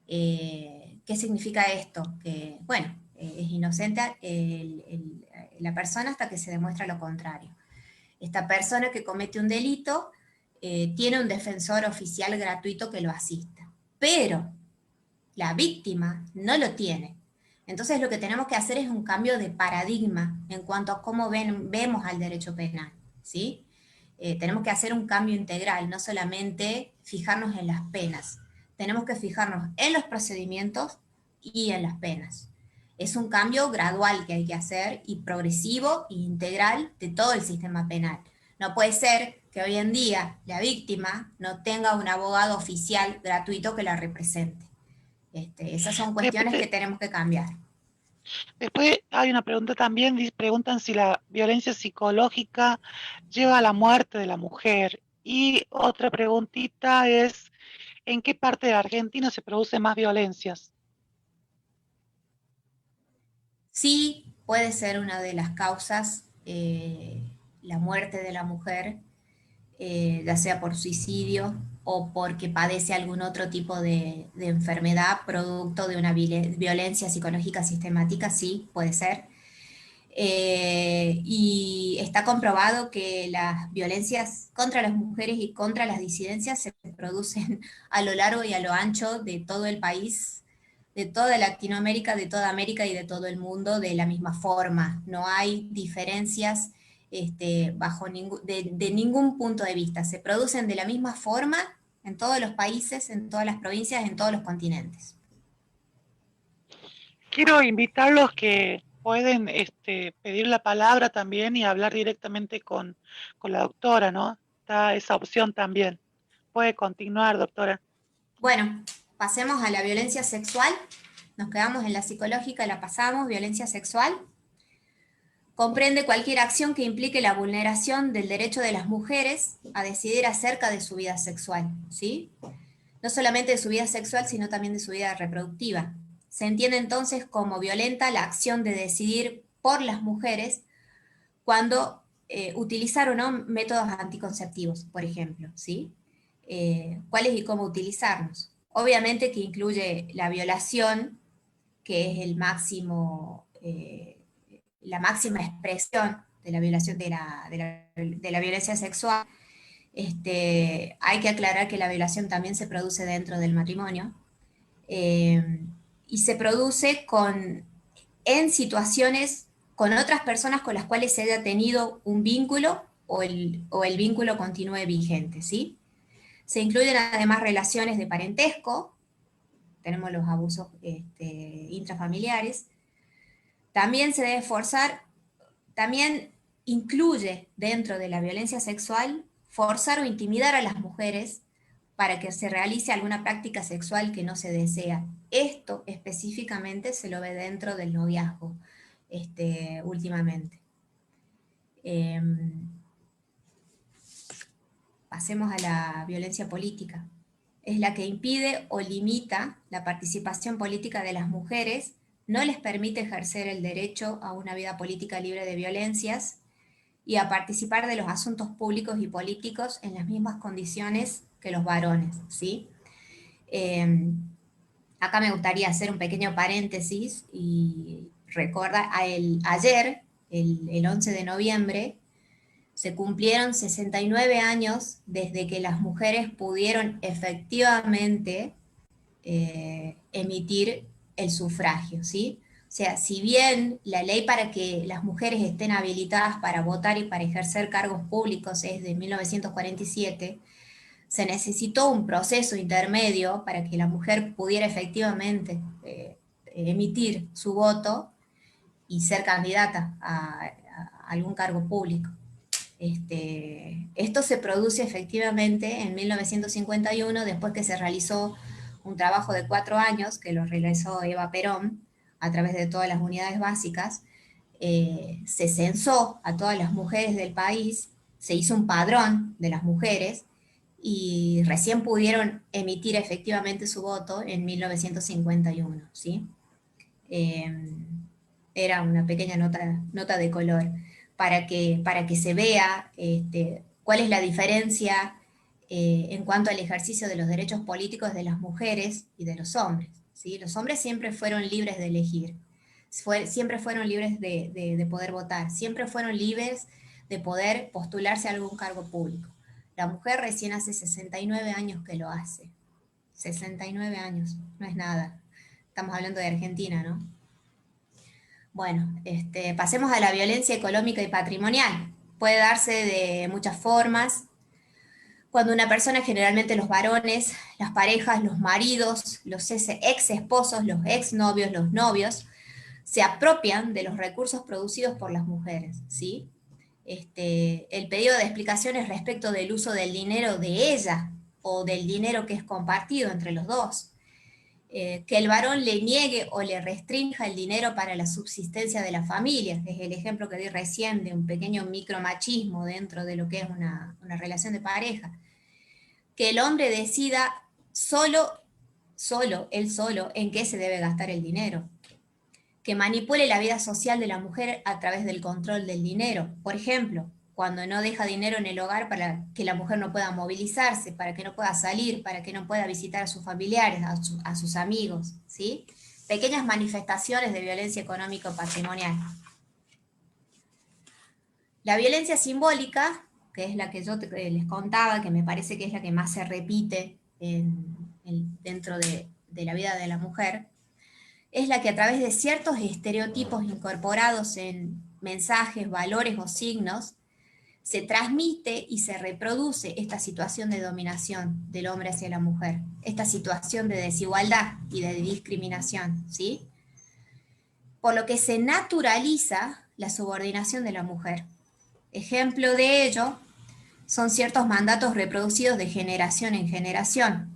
[SPEAKER 2] ¿Qué significa esto? Que, bueno, es inocente la persona hasta que se demuestra lo contrario. Esta persona que comete un delito tiene un defensor oficial gratuito que lo asista, pero la víctima no lo tiene. Entonces lo que tenemos que hacer es un cambio de paradigma en cuanto a cómo vemos al derecho penal, ¿sí? Tenemos que hacer un cambio integral, no solamente fijarnos en las penas, tenemos que fijarnos en los procedimientos y en las penas. Es un cambio gradual que hay que hacer, y progresivo e integral de todo el sistema penal. No puede ser que hoy en día la víctima no tenga un abogado oficial gratuito que la represente. Esas son cuestiones que tenemos que cambiar.
[SPEAKER 1] Después hay una pregunta también, preguntan si la violencia psicológica lleva a la muerte de la mujer. Y otra preguntita es, ¿en qué parte de Argentina se producen más violencias?
[SPEAKER 2] Sí, puede ser una de las causas, la muerte de la mujer, ya sea por suicidio o porque padece algún otro tipo de enfermedad producto de una violencia psicológica sistemática. Sí, puede ser. Y está comprobado que las violencias contra las mujeres y contra las disidencias se producen a lo largo y a lo ancho de todo el país, de toda Latinoamérica, de toda América y de todo el mundo de la misma forma. No hay diferencias de ningún punto de vista. Se producen de la misma forma en todos los países, en todas las provincias, en todos los continentes.
[SPEAKER 1] Quiero invitarlos que pueden pedir la palabra también y hablar directamente con la doctora, ¿no? Está esa opción también. Puede continuar, doctora.
[SPEAKER 2] Bueno, pasemos a la violencia sexual. Nos quedamos en la psicológica, la pasamos. Violencia sexual comprende cualquier acción que implique la vulneración del derecho de las mujeres a decidir acerca de su vida sexual, ¿sí? No solamente de su vida sexual, sino también de su vida reproductiva. Se entiende entonces como violenta la acción de decidir por las mujeres cuando utilizar o no métodos anticonceptivos, por ejemplo, ¿sí? ¿Cuáles y cómo utilizarlos? Obviamente que incluye la violación, que es la máxima expresión de la violación de la violencia sexual. Hay que aclarar que la violación también se produce dentro del matrimonio, y se produce en situaciones con otras personas con las cuales se haya tenido un vínculo o el vínculo continúe vigente, ¿sí? Se incluyen además relaciones de parentesco, tenemos los abusos intrafamiliares. También se debe también incluye dentro de la violencia sexual forzar o intimidar a las mujeres para que se realice alguna práctica sexual que no se desea. Esto específicamente se lo ve dentro del noviazgo, últimamente. Pasemos a la violencia política. Es la que impide o limita la participación política de las mujeres, no les permite ejercer el derecho a una vida política libre de violencias y a participar de los asuntos públicos y políticos en las mismas condiciones que los varones, ¿sí? Acá me gustaría hacer un pequeño paréntesis y recordar, ayer, el 11 de noviembre, se cumplieron 69 años desde que las mujeres pudieron efectivamente emitir el sufragio, ¿sí? O sea, si bien la ley para que las mujeres estén habilitadas para votar y para ejercer cargos públicos es de 1947, se necesitó un proceso intermedio para que la mujer pudiera efectivamente emitir su voto y ser candidata a algún cargo público. Esto se produce efectivamente en 1951, después que se realizó un trabajo de 4 años, que lo realizó Eva Perón, a través de todas las unidades básicas. Se censó a todas las mujeres del país, se hizo un padrón de las mujeres, y recién pudieron emitir efectivamente su voto en 1951, ¿sí? Eh, Era una pequeña nota de color para que se vea cuál es la diferencia en cuanto al ejercicio de los derechos políticos de las mujeres y de los hombres, ¿sí? Los hombres siempre fueron libres de elegir, siempre fueron libres de poder votar, siempre fueron libres de poder postularse a algún cargo público. La mujer recién hace 69 años que lo hace. 69 años, no es nada. Estamos hablando de Argentina, ¿no? Bueno, pasemos a la violencia económica y patrimonial. Puede darse de muchas formas. Cuando una persona, generalmente los varones, las parejas, los maridos, los ex esposos, los ex novios, los novios, se apropian de los recursos producidos por las mujeres, ¿sí? El pedido de explicaciones respecto del uso del dinero de ella o del dinero que es compartido entre los dos. Que el varón le niegue o le restrinja el dinero para la subsistencia de la familia, es el ejemplo que di recién de un pequeño micromachismo dentro de lo que es una relación de pareja. Que el hombre decida él solo, en qué se debe gastar el dinero. Que manipule la vida social de la mujer a través del control del dinero. Por ejemplo, cuando no deja dinero en el hogar para que la mujer no pueda movilizarse, para que no pueda salir, para que no pueda visitar a sus familiares, a sus amigos, ¿sí? Pequeñas manifestaciones de violencia económico-patrimonial. La violencia simbólica, que es la que yo les contaba, que me parece que es la que más se repite dentro de la vida de la mujer, es la que a través de ciertos estereotipos incorporados en mensajes, valores o signos, se transmite y se reproduce esta situación de dominación del hombre hacia la mujer, esta situación de desigualdad y de discriminación, ¿sí? Por lo que se naturaliza la subordinación de la mujer. Ejemplo de ello son ciertos mandatos reproducidos de generación en generación.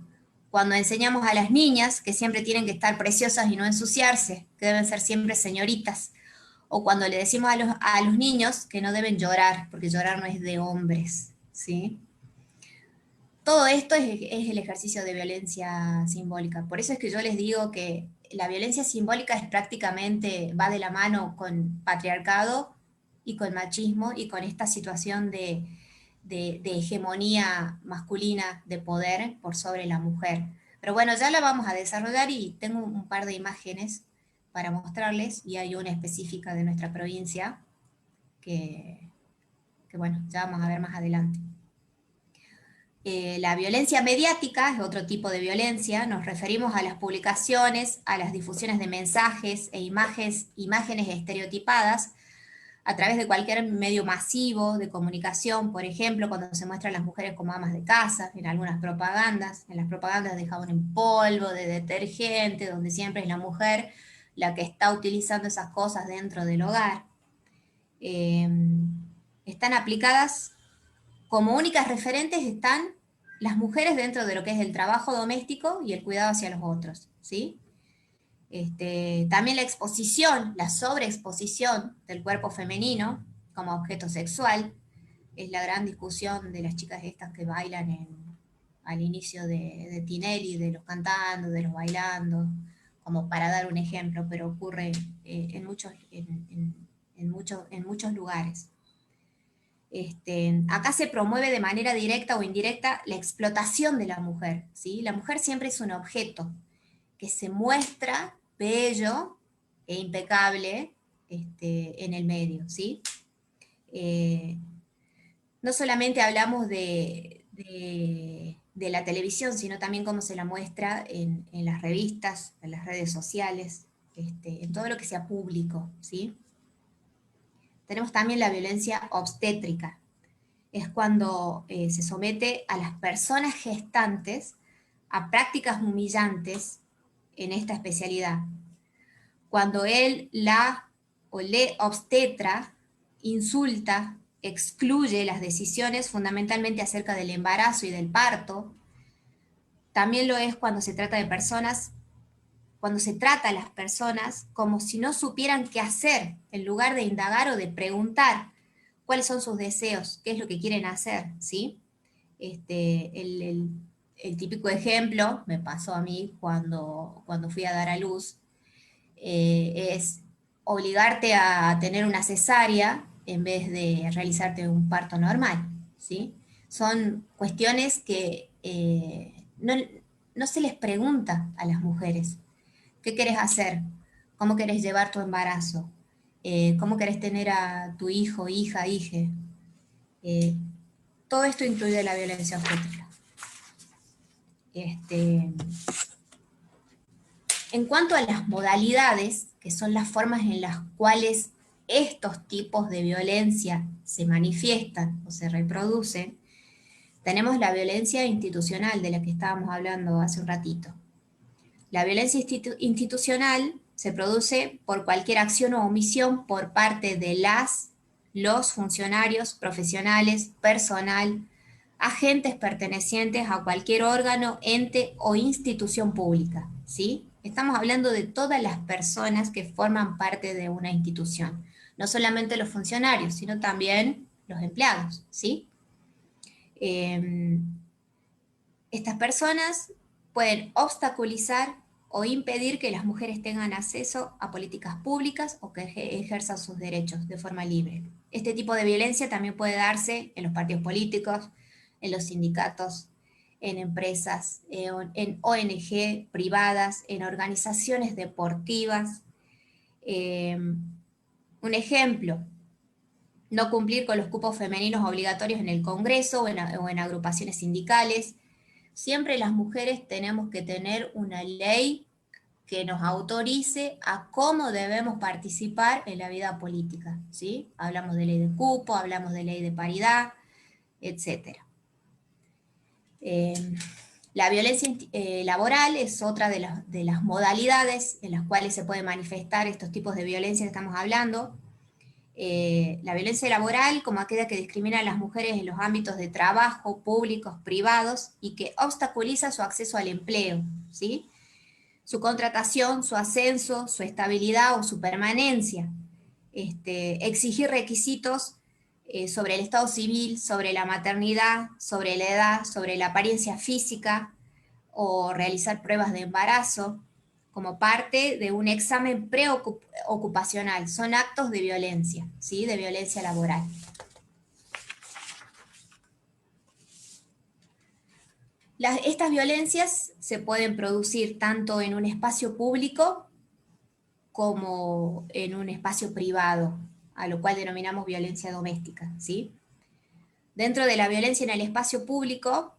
[SPEAKER 2] Cuando enseñamos a las niñas que siempre tienen que estar preciosas y no ensuciarse, que deben ser siempre señoritas, o cuando le decimos a los niños que no deben llorar, porque llorar no es de hombres, ¿sí? Todo esto es el ejercicio de violencia simbólica. Por eso es que yo les digo que la violencia simbólica es prácticamente, va de la mano con patriarcado y con machismo y con esta situación de hegemonía masculina de poder por sobre la mujer. Pero bueno, ya la vamos a desarrollar y tengo un par de imágenes para mostrarles, y hay una específica de nuestra provincia que bueno, ya vamos a ver más adelante. La violencia mediática es otro tipo de violencia. Nos referimos a las publicaciones, a las difusiones de mensajes e imágenes estereotipadas a través de cualquier medio masivo de comunicación. Por ejemplo, cuando se muestran las mujeres como amas de casa, en algunas propagandas, en las propagandas de jabón en polvo, de detergente, donde siempre es la mujer la que está utilizando esas cosas dentro del hogar. Están aplicadas como únicas referentes, están las mujeres dentro de lo que es el trabajo doméstico y el cuidado hacia los otros, ¿sí? También la exposición, la sobreexposición del cuerpo femenino como objeto sexual, es la gran discusión de las chicas estas que bailan al inicio de Tinelli, de los cantando, de los bailando, como para dar un ejemplo, pero ocurre en muchos lugares. Acá se promueve de manera directa o indirecta la explotación de la mujer, ¿sí? La mujer siempre es un objeto, que se muestra bello e impecable en el medio, ¿sí? No solamente hablamos de la televisión, sino también cómo se la muestra en las revistas, en las redes sociales, en todo lo que sea público, ¿sí? Tenemos también la violencia obstétrica. Es cuando se somete a las personas gestantes a prácticas humillantes en esta especialidad. Cuando él, la o le obstetra, insulta, excluye las decisiones fundamentalmente acerca del embarazo y del parto. También lo es cuando se trata de personas, cuando se trata a las personas como si no supieran qué hacer, en lugar de indagar o de preguntar cuáles son sus deseos, qué es lo que quieren hacer, ¿sí? El típico ejemplo, me pasó a mí cuando fui a dar a luz, es obligarte a tener una cesárea en vez de realizarte un parto normal, ¿sí? Son cuestiones que no se les pregunta a las mujeres. ¿Qué querés hacer? ¿Cómo querés llevar tu embarazo? ¿Cómo querés tener a tu hijo, hija, hije? Todo esto incluye la violencia obstétrica. En cuanto a las modalidades, que son las formas en las cuales estos tipos de violencia se manifiestan o se reproducen, tenemos la violencia institucional de la que estábamos hablando hace un ratito. La violencia institucional se produce por cualquier acción o omisión por parte de los funcionarios, profesionales, personal, agentes pertenecientes a cualquier órgano, ente o institución pública, ¿sí? Estamos hablando de todas las personas que forman parte de una institución, no solamente los funcionarios, sino también los empleados, ¿sí? Estas personas pueden obstaculizar o impedir que las mujeres tengan acceso a políticas públicas o que ejerzan sus derechos de forma libre. Este tipo de violencia también puede darse en los partidos políticos, en los sindicatos, en empresas, en ONG privadas, en organizaciones deportivas. Un ejemplo, no cumplir con los cupos femeninos obligatorios en el Congreso o en agrupaciones sindicales. Siempre las mujeres tenemos que tener una ley que nos autorice a cómo debemos participar en la vida política, ¿sí? Hablamos de ley de cupo, hablamos de ley de paridad, etc. La violencia laboral es otra de las modalidades en las cuales se pueden manifestar estos tipos de violencia que estamos hablando. La violencia laboral como aquella que discrimina a las mujeres en los ámbitos de trabajo, públicos, privados, y que obstaculiza su acceso al empleo, ¿sí? Su contratación, su ascenso, su estabilidad o su permanencia. Exigir requisitos sobre el estado civil, sobre la maternidad, sobre la edad, sobre la apariencia física, o realizar pruebas de embarazo como parte de un examen preocupacional. Son actos de violencia, ¿sí? De violencia laboral. Estas violencias se pueden producir tanto en un espacio público como en un espacio privado, a lo cual denominamos violencia doméstica, ¿sí? Dentro de la violencia en el espacio público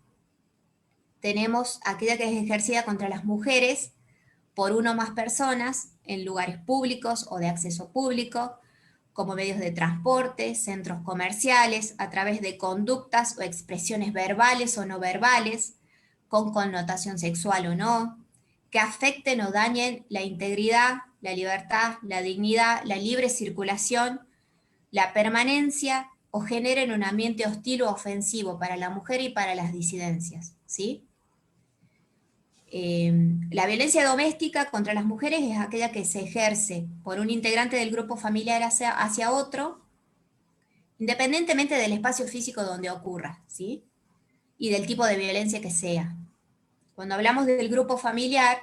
[SPEAKER 2] tenemos aquella que es ejercida contra las mujeres por una o más personas en lugares públicos o de acceso público, como medios de transporte, centros comerciales, a través de conductas o expresiones verbales o no verbales, con connotación sexual o no, que afecten o dañen la integridad, la libertad, la dignidad, la libre circulación, la permanencia o generen un ambiente hostil o ofensivo para la mujer y para las disidencias, ¿sí? La violencia doméstica contra las mujeres es aquella que se ejerce por un integrante del grupo familiar hacia otro, independientemente del espacio físico donde ocurra, ¿sí? Y del tipo de violencia que sea. Cuando hablamos del grupo familiar,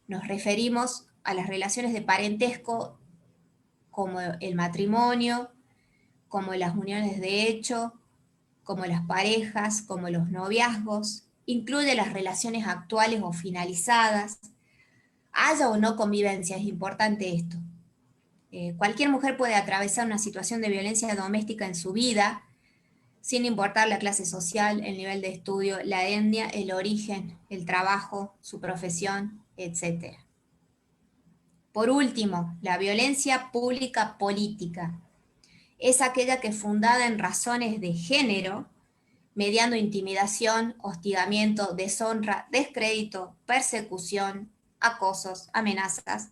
[SPEAKER 2] nos referimos a las relaciones de parentesco como el matrimonio, como las uniones de hecho, como las parejas, como los noviazgos, incluye las relaciones actuales o finalizadas, haya o no convivencia, es importante esto. Cualquier mujer puede atravesar una situación de violencia doméstica en su vida, sin importar la clase social, el nivel de estudio, la etnia, el origen, el trabajo, su profesión, etc. Por último, la violencia pública política es aquella que, fundada en razones de género, mediando intimidación, hostigamiento, deshonra, descrédito, persecución, acosos, amenazas,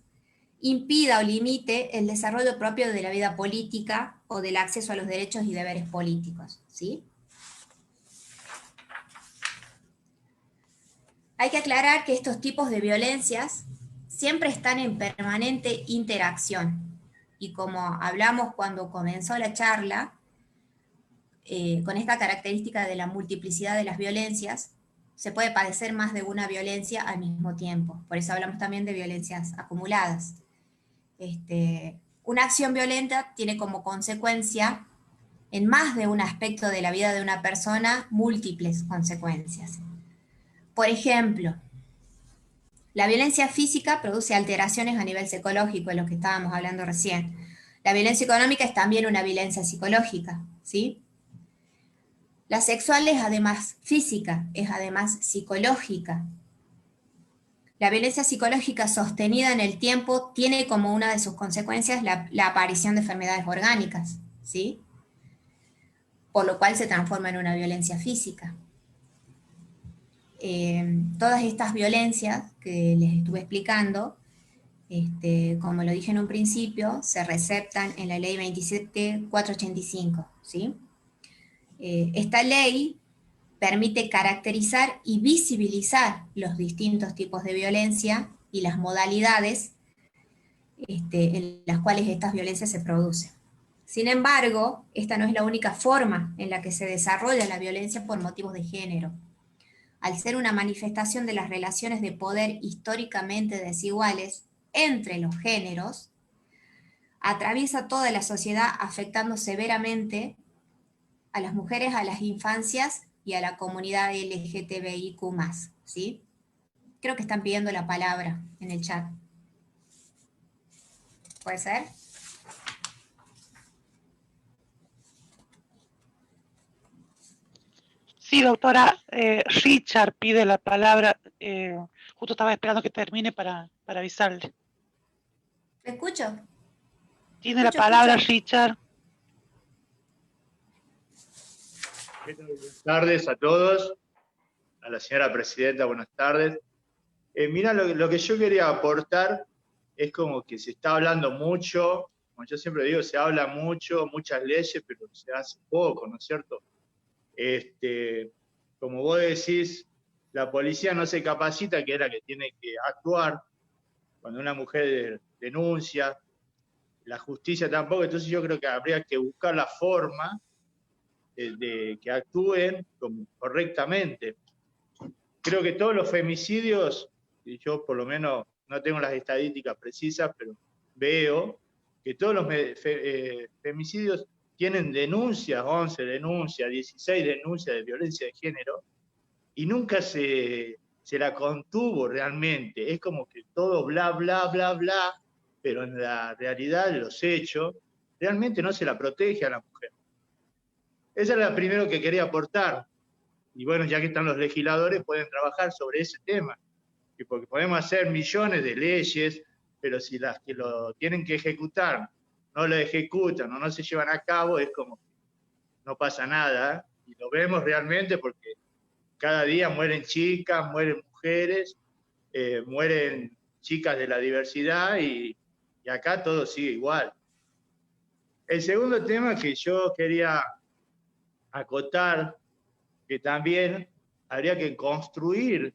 [SPEAKER 2] impida o limite el desarrollo propio de la vida política o del acceso a los derechos y deberes políticos, ¿sí? Hay que aclarar que estos tipos de violencias siempre están en permanente interacción. Y como hablamos cuando comenzó la charla, con esta característica de la multiplicidad de las violencias, se puede padecer más de una violencia al mismo tiempo. Por eso hablamos también de violencias acumuladas. Una acción violenta tiene como consecuencia, en más de un aspecto de la vida de una persona, múltiples consecuencias. Por ejemplo, la violencia física produce alteraciones a nivel psicológico, de lo que estábamos hablando recién. La violencia económica es también una violencia psicológica, ¿sí? La sexual es además física, es además psicológica. La violencia psicológica sostenida en el tiempo tiene como una de sus consecuencias la aparición de enfermedades orgánicas, ¿sí? Por lo cual se transforma en una violencia física. Todas estas violencias que les estuve explicando, como lo dije en un principio, se receptan en la ley 27.485, ¿sí? Esta ley permite caracterizar y visibilizar los distintos tipos de violencia y las modalidades en las cuales estas violencias se producen. Sin embargo, esta no es la única forma en la que se desarrolla la violencia por motivos de género. Al ser una manifestación de las relaciones de poder históricamente desiguales entre los géneros, atraviesa toda la sociedad afectando severamente a las mujeres, a las infancias y a la comunidad LGTBIQ+, ¿sí? Creo que están pidiendo la palabra en el chat. ¿Puede ser?
[SPEAKER 1] Sí, doctora, Richard pide la palabra. Justo estaba esperando que termine para avisarle.
[SPEAKER 2] ¿Me escucho?
[SPEAKER 1] Tiene la palabra Richard.
[SPEAKER 4] Buenas tardes a todos. A la señora presidenta, buenas tardes. Mira, lo que yo quería aportar es como que se está hablando mucho, como yo siempre digo, se habla mucho, muchas leyes, pero se hace poco, ¿no es cierto? Como vos decís, la policía no se capacita, que era que tiene que actuar cuando una mujer denuncia, la justicia tampoco, entonces yo creo que habría que buscar la forma de que actúen correctamente. Creo que todos los femicidios, y yo por lo menos no tengo las estadísticas precisas, pero veo que todos los femicidios tienen denuncias, 11 denuncias, 16 denuncias de violencia de género, y nunca se la contuvo realmente. Es como que todo bla, bla, bla, bla, pero en la realidad, los hechos, realmente no se la protege a la mujer. Esa es la primera que quería aportar. Y bueno, ya que están los legisladores, pueden trabajar sobre ese tema. Porque podemos hacer millones de leyes, pero si las que lo tienen que ejecutar no lo ejecutan o no se llevan a cabo, es como que no pasa nada. Y lo vemos realmente porque cada día mueren chicas, mueren mujeres, mueren chicas de la diversidad y acá todo sigue igual. El segundo tema que yo quería acotar, que también habría que construir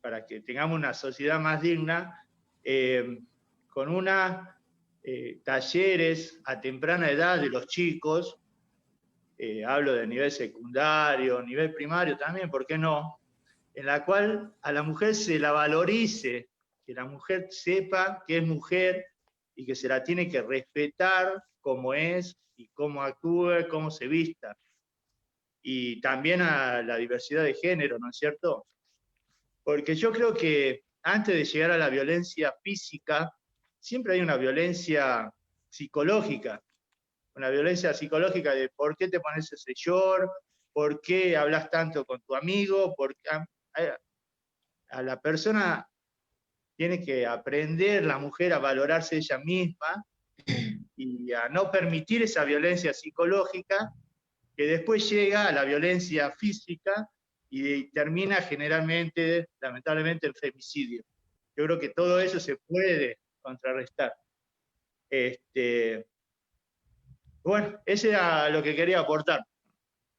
[SPEAKER 4] para que tengamos una sociedad más digna, con talleres a temprana edad de los chicos, hablo de nivel secundario, nivel primario también, ¿por qué no? En la cual a la mujer se la valorice, que la mujer sepa que es mujer y que se la tiene que respetar como es y cómo actúa, cómo se vista. Y también a la diversidad de género, ¿no es cierto? Porque yo creo que antes de llegar a la violencia física, siempre hay una violencia psicológica. Una violencia psicológica de por qué te pones ese short, por qué hablas tanto con tu amigo, a la persona tiene que aprender, la mujer, a valorarse ella misma y a no permitir esa violencia psicológica que después llega a la violencia física y termina generalmente, lamentablemente, en femicidio. Yo creo que todo eso se puede contrarrestar. Bueno, ese era lo que quería aportar.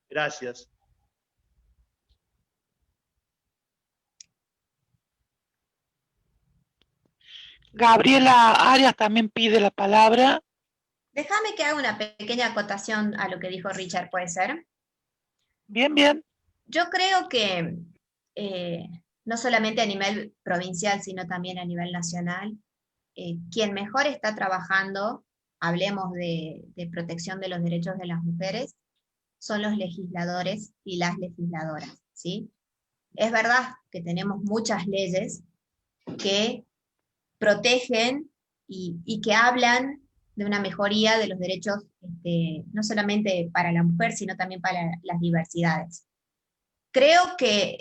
[SPEAKER 4] Gracias.
[SPEAKER 1] Gabriela Arias también pide la palabra.
[SPEAKER 2] Déjame que haga una pequeña acotación a lo que dijo Richard, ¿puede ser?
[SPEAKER 1] Bien, bien.
[SPEAKER 2] Yo creo que no solamente a nivel provincial, sino también a nivel nacional, quien mejor está trabajando, hablemos de protección de los derechos de las mujeres, son los legisladores y las legisladoras, ¿sí? Es verdad que tenemos muchas leyes que protegen y que hablan de una mejoría de los derechos, no solamente para la mujer, sino también para las diversidades. Creo que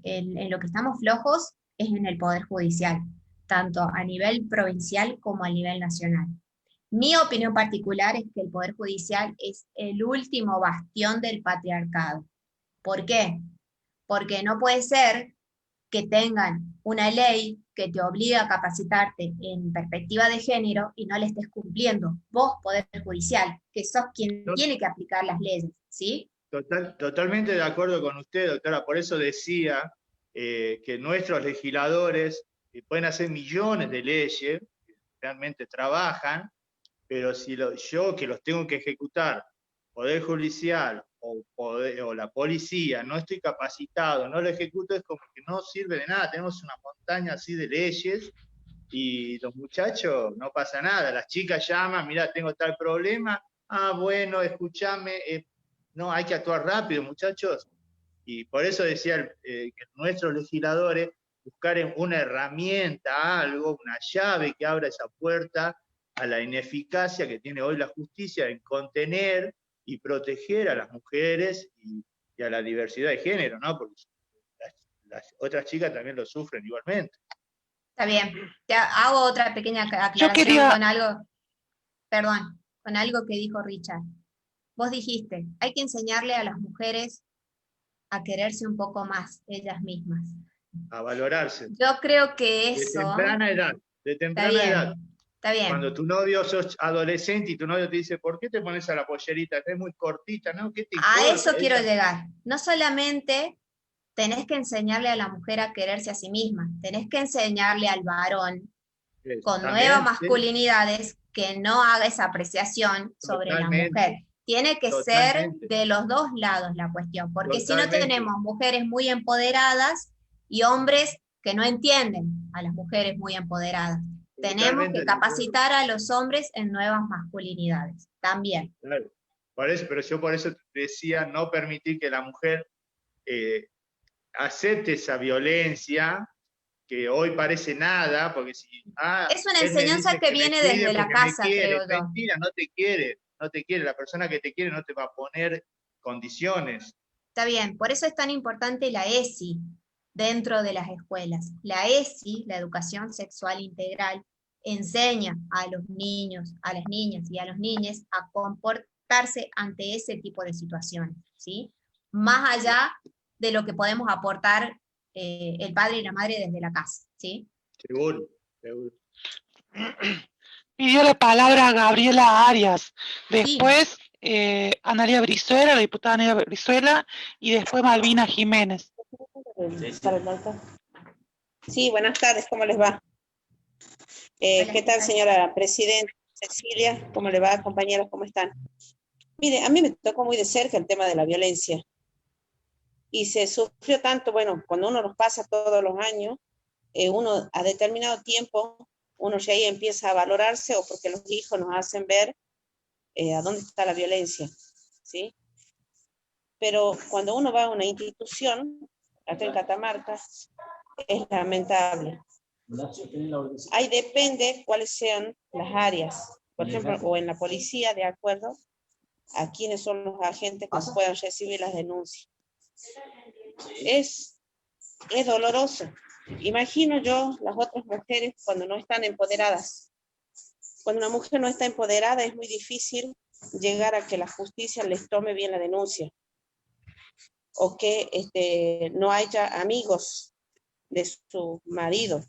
[SPEAKER 2] en lo que estamos flojos es en el Poder Judicial, tanto a nivel provincial como a nivel nacional. Mi opinión particular es que el Poder Judicial es el último bastión del patriarcado. ¿Por qué? Porque no puede ser que tengan una ley que te obliga a capacitarte en perspectiva de género y no la estés cumpliendo. Vos, Poder Judicial, que sos quien tiene que aplicar las leyes, ¿sí?
[SPEAKER 4] Totalmente de acuerdo con usted, doctora. Por eso decía que nuestros legisladores pueden hacer millones de leyes, realmente trabajan, pero si yo que los tengo que ejecutar, Poder Judicial o la policía, no estoy capacitado, no lo ejecuto, es como que no sirve de nada. Tenemos una montaña así de leyes y los muchachos no pasa nada. Las chicas llaman, mira, tengo tal problema, bueno, escúchame, no, hay que actuar rápido, muchachos. Y por eso decía que nuestros legisladores buscar una herramienta, algo, una llave que abra esa puerta a la ineficacia que tiene hoy la justicia en contener y proteger a las mujeres y a la diversidad de género, ¿no? Porque las otras chicas también lo sufren igualmente.
[SPEAKER 2] Está bien. Te hago otra pequeña aclaración con algo, perdón, con algo que dijo Richard. Vos dijiste, hay que enseñarle a las mujeres a quererse un poco más ellas mismas.
[SPEAKER 4] A valorarse.
[SPEAKER 2] Yo creo que eso...
[SPEAKER 4] De temprana edad, de temprana edad.
[SPEAKER 2] Está bien.
[SPEAKER 4] Cuando tu novio sos adolescente y tu novio te dice, ¿por qué te pones a la pollerita? Es muy cortita, ¿no? ¿Qué te importa?
[SPEAKER 2] A eso quiero llegar. No solamente tenés que enseñarle a la mujer a quererse a sí misma, tenés que enseñarle al varón con nuevas masculinidades que no haga esa apreciación sobre la mujer. Tiene que ser de los dos lados la cuestión, porque si no tenemos mujeres muy empoderadas y hombres que no entienden a las mujeres muy empoderadas. Tenemos que capacitar a los hombres en nuevas masculinidades, también.
[SPEAKER 4] Claro. Pero yo por eso decía no permitir que la mujer acepte esa violencia, que hoy parece nada, porque si...
[SPEAKER 2] es una enseñanza que viene desde la casa, creo yo.
[SPEAKER 4] Mentira, no te quiere, la persona que te quiere no te va a poner condiciones.
[SPEAKER 2] Está bien, por eso es tan importante la ESI dentro de las escuelas. La ESI, la educación sexual integral, enseña a los niños, a las niñas y a los niños a comportarse ante ese tipo de situaciones, ¿sí? Más allá de lo que podemos aportar el padre y la madre desde la casa, ¿sí?
[SPEAKER 4] Seguro, seguro.
[SPEAKER 1] Pidió la palabra Gabriela Arias, después Analia Brizuela, la diputada Analia Brizuela, y después Malvina Jiménez.
[SPEAKER 5] Sí, buenas tardes, ¿cómo les va? ¿Qué tal, señora presidenta Cecilia? ¿Cómo le va, compañeros? ¿Cómo están? Mire, a mí me tocó muy de cerca el tema de la violencia. Y se sufrió tanto, bueno, cuando uno nos pasa todos los años, uno a determinado tiempo, uno ya ahí empieza a valorarse, o porque los hijos nos hacen ver a dónde está la violencia, ¿sí? Pero cuando uno va a una institución, acá en Catamarca, es lamentable. Ahí depende cuáles sean las áreas. Por ejemplo, o en la policía, de acuerdo a quiénes son los agentes que puedan recibir las denuncias. Es doloroso. Imagino yo las otras mujeres cuando no están empoderadas. Cuando una mujer no está empoderada es muy difícil llegar a que la justicia les tome bien la denuncia. O que no haya amigos de su marido.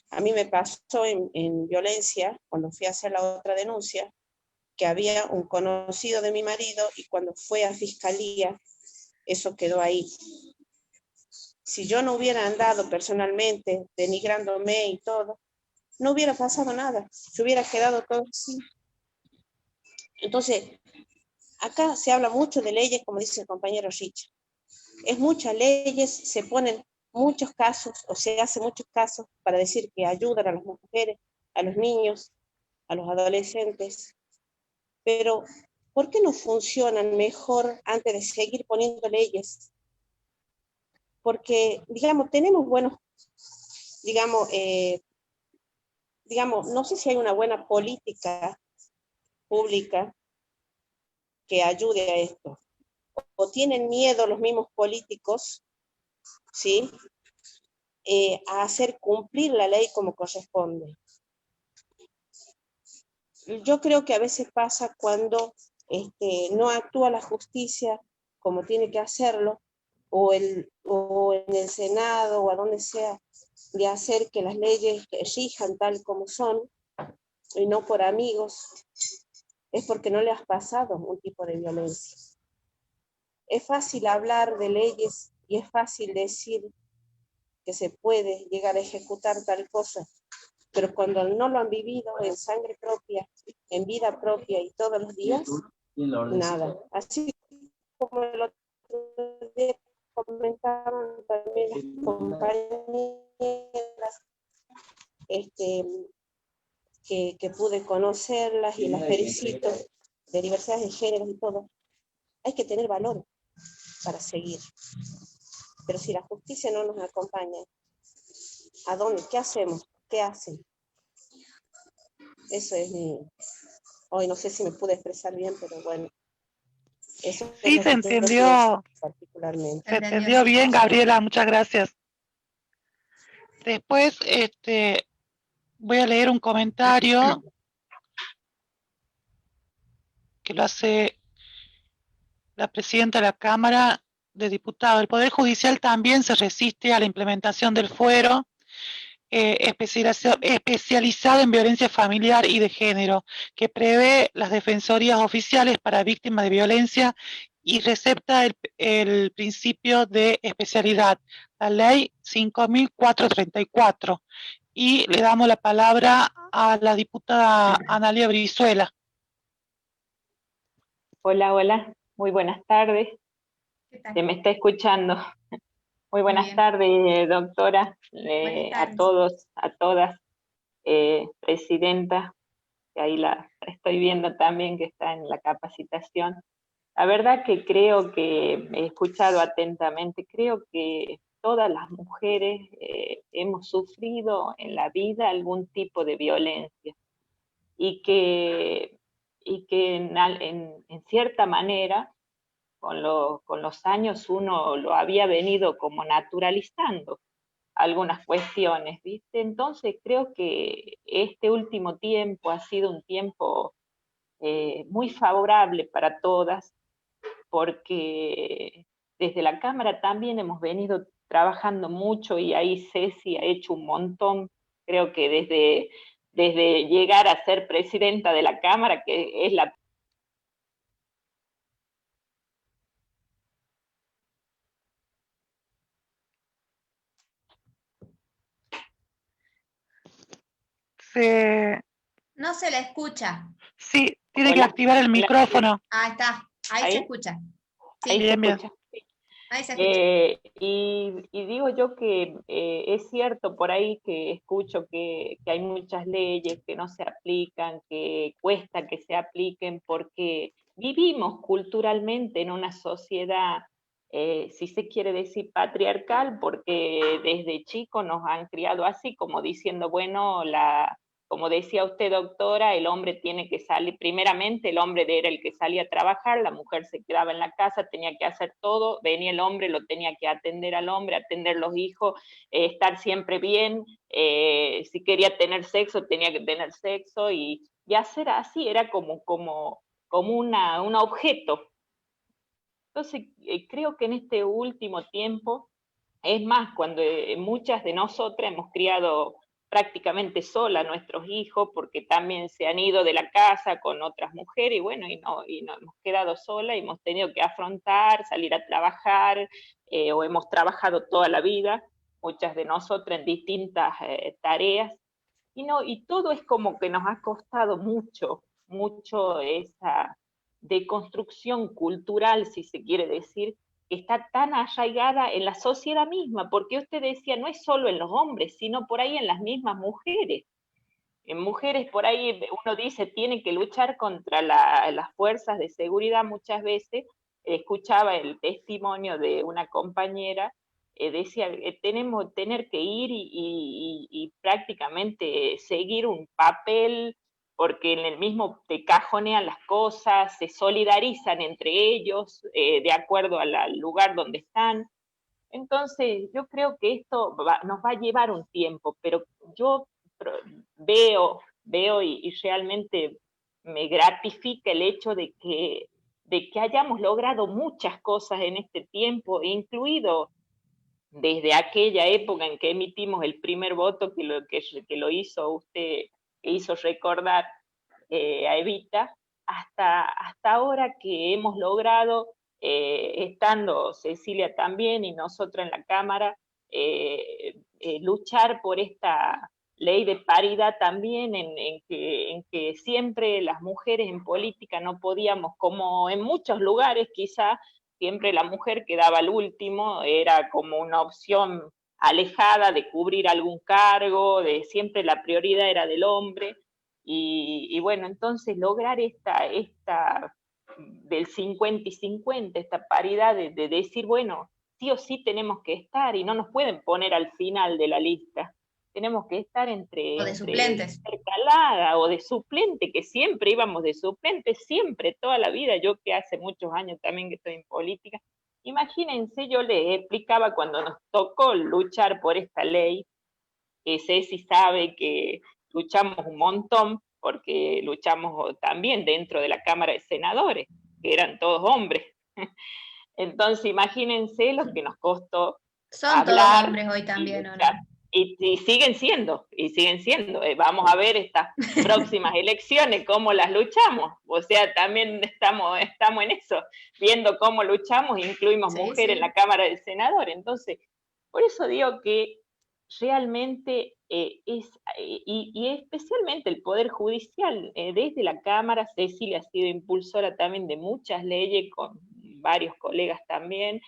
[SPEAKER 5] A mí me pasó en violencia, cuando fui a hacer la otra denuncia, que había un conocido de mi marido y cuando fue a fiscalía, eso quedó ahí. Si yo no hubiera andado personalmente, denigrándome y todo, no hubiera pasado nada, se hubiera quedado todo así. Entonces, acá se habla mucho de leyes, como dice el compañero Rich. Es muchas leyes, se ponen muchos casos, o se hacen muchos casos para decir que ayudan a las mujeres, a los niños, a los adolescentes. Pero, ¿por qué no funcionan mejor antes de seguir poniendo leyes? Porque, digamos, tenemos buenos, digamos, no sé si hay una buena política pública que ayude a esto. O tienen miedo los mismos políticos, ¿sí? A hacer cumplir la ley como corresponde. Yo creo que a veces pasa cuando no actúa la justicia como tiene que hacerlo, o en el Senado, o a donde sea, de hacer que las leyes rijan tal como son, y no por amigos, es porque no le has pasado un tipo de violencia. Es fácil hablar de leyes y es fácil decir que se puede llegar a ejecutar tal cosa, pero cuando no lo han vivido en sangre propia, en vida propia y todos los días, nada. Así como el otro día comentaban también las compañeras que pude conocerlas y las felicito, de diversidad de géneros y todo. Hay que tener valor para seguir. Pero si la justicia no nos acompaña, ¿a dónde? ¿Qué hacemos? ¿Qué hacen? Eso es mi... Hoy no sé si me pude expresar bien, pero bueno. Eso
[SPEAKER 1] sí,
[SPEAKER 5] es
[SPEAKER 1] se
[SPEAKER 5] lo que yo
[SPEAKER 1] entendió.
[SPEAKER 5] pienso particularmente.
[SPEAKER 1] Se entendió bien, Gabriela, muchas gracias. Después, voy a leer un comentario que lo hace la presidenta de la Cámara de Diputados. El Poder Judicial también se resiste a la implementación del fuero especializado en violencia familiar y de género, que prevé las defensorías oficiales para víctimas de violencia y recepta el principio de especialidad, la ley 5.434. Y le damos la palabra a la diputada Analia Brizuela.
[SPEAKER 6] Hola, hola, muy buenas tardes. Se me está escuchando. Muy buenas tardes, doctora, a todos, a todas, presidenta, que ahí la estoy viendo también que está en la capacitación. La verdad que creo que he escuchado atentamente, creo que todas las mujeres hemos sufrido en la vida algún tipo de violencia y que en cierta manera con los años uno lo había venido como naturalizando algunas cuestiones, ¿viste? Entonces creo que este último tiempo ha sido un tiempo muy favorable para todas, porque desde la Cámara también hemos venido trabajando mucho y ahí Ceci ha hecho un montón, creo que desde llegar a ser presidenta de la Cámara, que es la...
[SPEAKER 2] No se la escucha.
[SPEAKER 1] Sí, tiene que activar el micrófono.
[SPEAKER 2] Ahí está, ahí se escucha. Sí.
[SPEAKER 6] Ahí
[SPEAKER 1] Bien,
[SPEAKER 6] se escucha.
[SPEAKER 2] Ahí se escucha.
[SPEAKER 6] Y digo yo que es cierto por ahí que escucho que hay muchas leyes que no se aplican, que cuesta que se apliquen porque vivimos culturalmente en una sociedad si se quiere decir patriarcal, porque desde chico nos han criado así, como diciendo, bueno, como decía usted, doctora, el hombre tiene que salir, primeramente el hombre era el que salía a trabajar, la mujer se quedaba en la casa, tenía que hacer todo, venía el hombre, lo tenía que atender al hombre, atender los hijos, estar siempre bien, si quería tener sexo, tenía que tener sexo, y hacer así era como un objeto. Entonces, creo que en este último tiempo, es más, cuando muchas de nosotras hemos criado prácticamente sola a nuestros hijos, porque también se han ido de la casa con otras mujeres, y bueno, y no hemos quedado solas, y hemos tenido que afrontar, salir a trabajar, o hemos trabajado toda la vida, muchas de nosotras en distintas tareas, y todo es como que nos ha costado mucho, mucho esa deconstrucción cultural, si se quiere decir, que está tan arraigada en la sociedad misma, porque usted decía, no es solo en los hombres, sino por ahí en las mismas mujeres. En mujeres por ahí uno dice, tienen que luchar contra las fuerzas de seguridad muchas veces. Escuchaba el testimonio de una compañera, decía, tener que ir y prácticamente seguir un papel, porque en el mismo te cajonean las cosas, se solidarizan entre ellos de acuerdo al lugar donde están. Entonces, yo creo que esto nos va a llevar un tiempo, pero yo veo y realmente me gratifica el hecho de que hayamos logrado muchas cosas en este tiempo, incluido desde aquella época en que emitimos el primer voto, que lo hizo usted, que hizo recordar a Evita, hasta ahora que hemos logrado, estando Cecilia también y nosotros en la Cámara, luchar por esta ley de paridad también, en que siempre las mujeres en política no podíamos, como en muchos lugares quizá, siempre la mujer quedaba al último, era como una opción alejada de cubrir algún cargo, siempre la prioridad era del hombre. Y bueno, entonces lograr esta del 50 y 50, esta paridad de decir, bueno, sí o sí tenemos que estar y no nos pueden poner al final de la lista. Tenemos que estar
[SPEAKER 2] O de suplentes.
[SPEAKER 6] intercalada o de suplente, que siempre íbamos de suplente, siempre, toda la vida. Yo que hace muchos años también que estoy en política, imagínense, yo les explicaba cuando nos tocó luchar por esta ley, que Ceci sabe que luchamos un montón, porque luchamos también dentro de la Cámara de Senadores, que eran todos hombres. Entonces, imagínense lo que nos costó
[SPEAKER 2] Son
[SPEAKER 6] hablar,
[SPEAKER 2] todos hombres hoy también, ¿o no?
[SPEAKER 6] Y siguen siendo. Vamos a ver estas próximas elecciones, cómo las luchamos. O sea, también estamos en eso, viendo cómo luchamos, incluimos mujeres en la Cámara del Senador. Entonces, por eso digo que realmente y especialmente el Poder Judicial, desde la Cámara, Cecilia ha sido impulsora también de muchas leyes, con varios colegas también,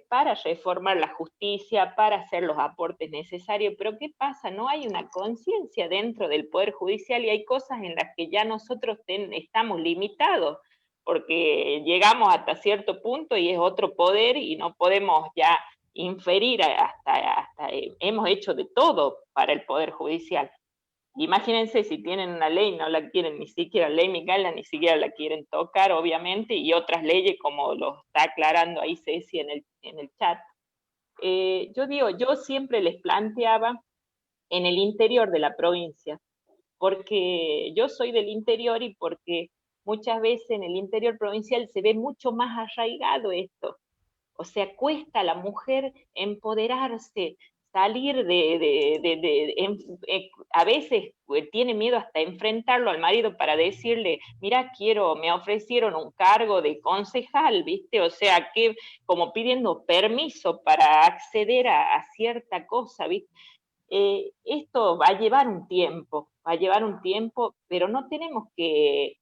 [SPEAKER 6] para reformar la justicia, para hacer los aportes necesarios, pero ¿qué pasa? No hay una conciencia dentro del Poder Judicial y hay cosas en las que ya nosotros estamos limitados, porque llegamos hasta cierto punto y es otro poder y no podemos ya inferir hemos hecho de todo para el Poder Judicial. Imagínense si tienen una ley, no la quieren ni siquiera, la ley Micaela ni siquiera la quieren tocar, obviamente, y otras leyes como lo está aclarando ahí Ceci en el chat. Yo siempre les planteaba en el interior de la provincia, porque yo soy del interior y porque muchas veces en el interior provincial se ve mucho más arraigado esto. O sea, cuesta a la mujer empoderarse, salir a veces tiene miedo hasta enfrentarlo al marido para decirle, mira, me ofrecieron un cargo de concejal, ¿viste? O sea, que como pidiendo permiso para acceder a cierta cosa, ¿viste? Esto va a llevar un tiempo, pero no tenemos que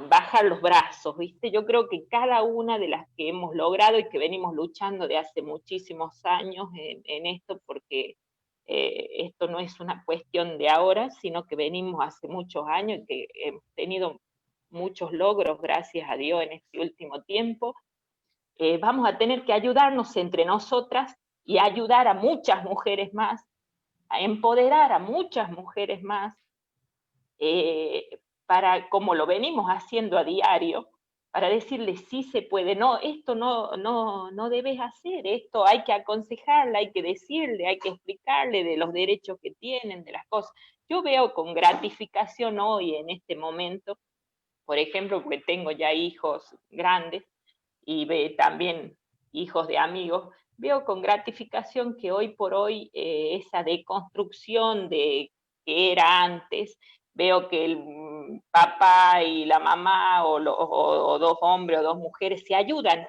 [SPEAKER 6] bajar los brazos, ¿viste? Yo creo que cada una de las que hemos logrado y que venimos luchando de hace muchísimos años en esto, porque esto no es una cuestión de ahora, sino que venimos hace muchos años y que hemos tenido muchos logros, gracias a Dios, en este último tiempo. vamos a tener que ayudarnos entre nosotras y ayudar a muchas mujeres más, a empoderar a muchas mujeres más, para, como lo venimos haciendo a diario, para decirles sí se puede, no, esto no debes hacer, esto hay que aconsejarle, hay que decirle, hay que explicarle de los derechos que tienen, de las cosas. Yo veo con gratificación hoy, en este momento, por ejemplo, porque tengo ya hijos grandes y también hijos de amigos, veo con gratificación que hoy por hoy esa deconstrucción de que era antes, veo que el papá y la mamá o dos hombres o dos mujeres se ayudan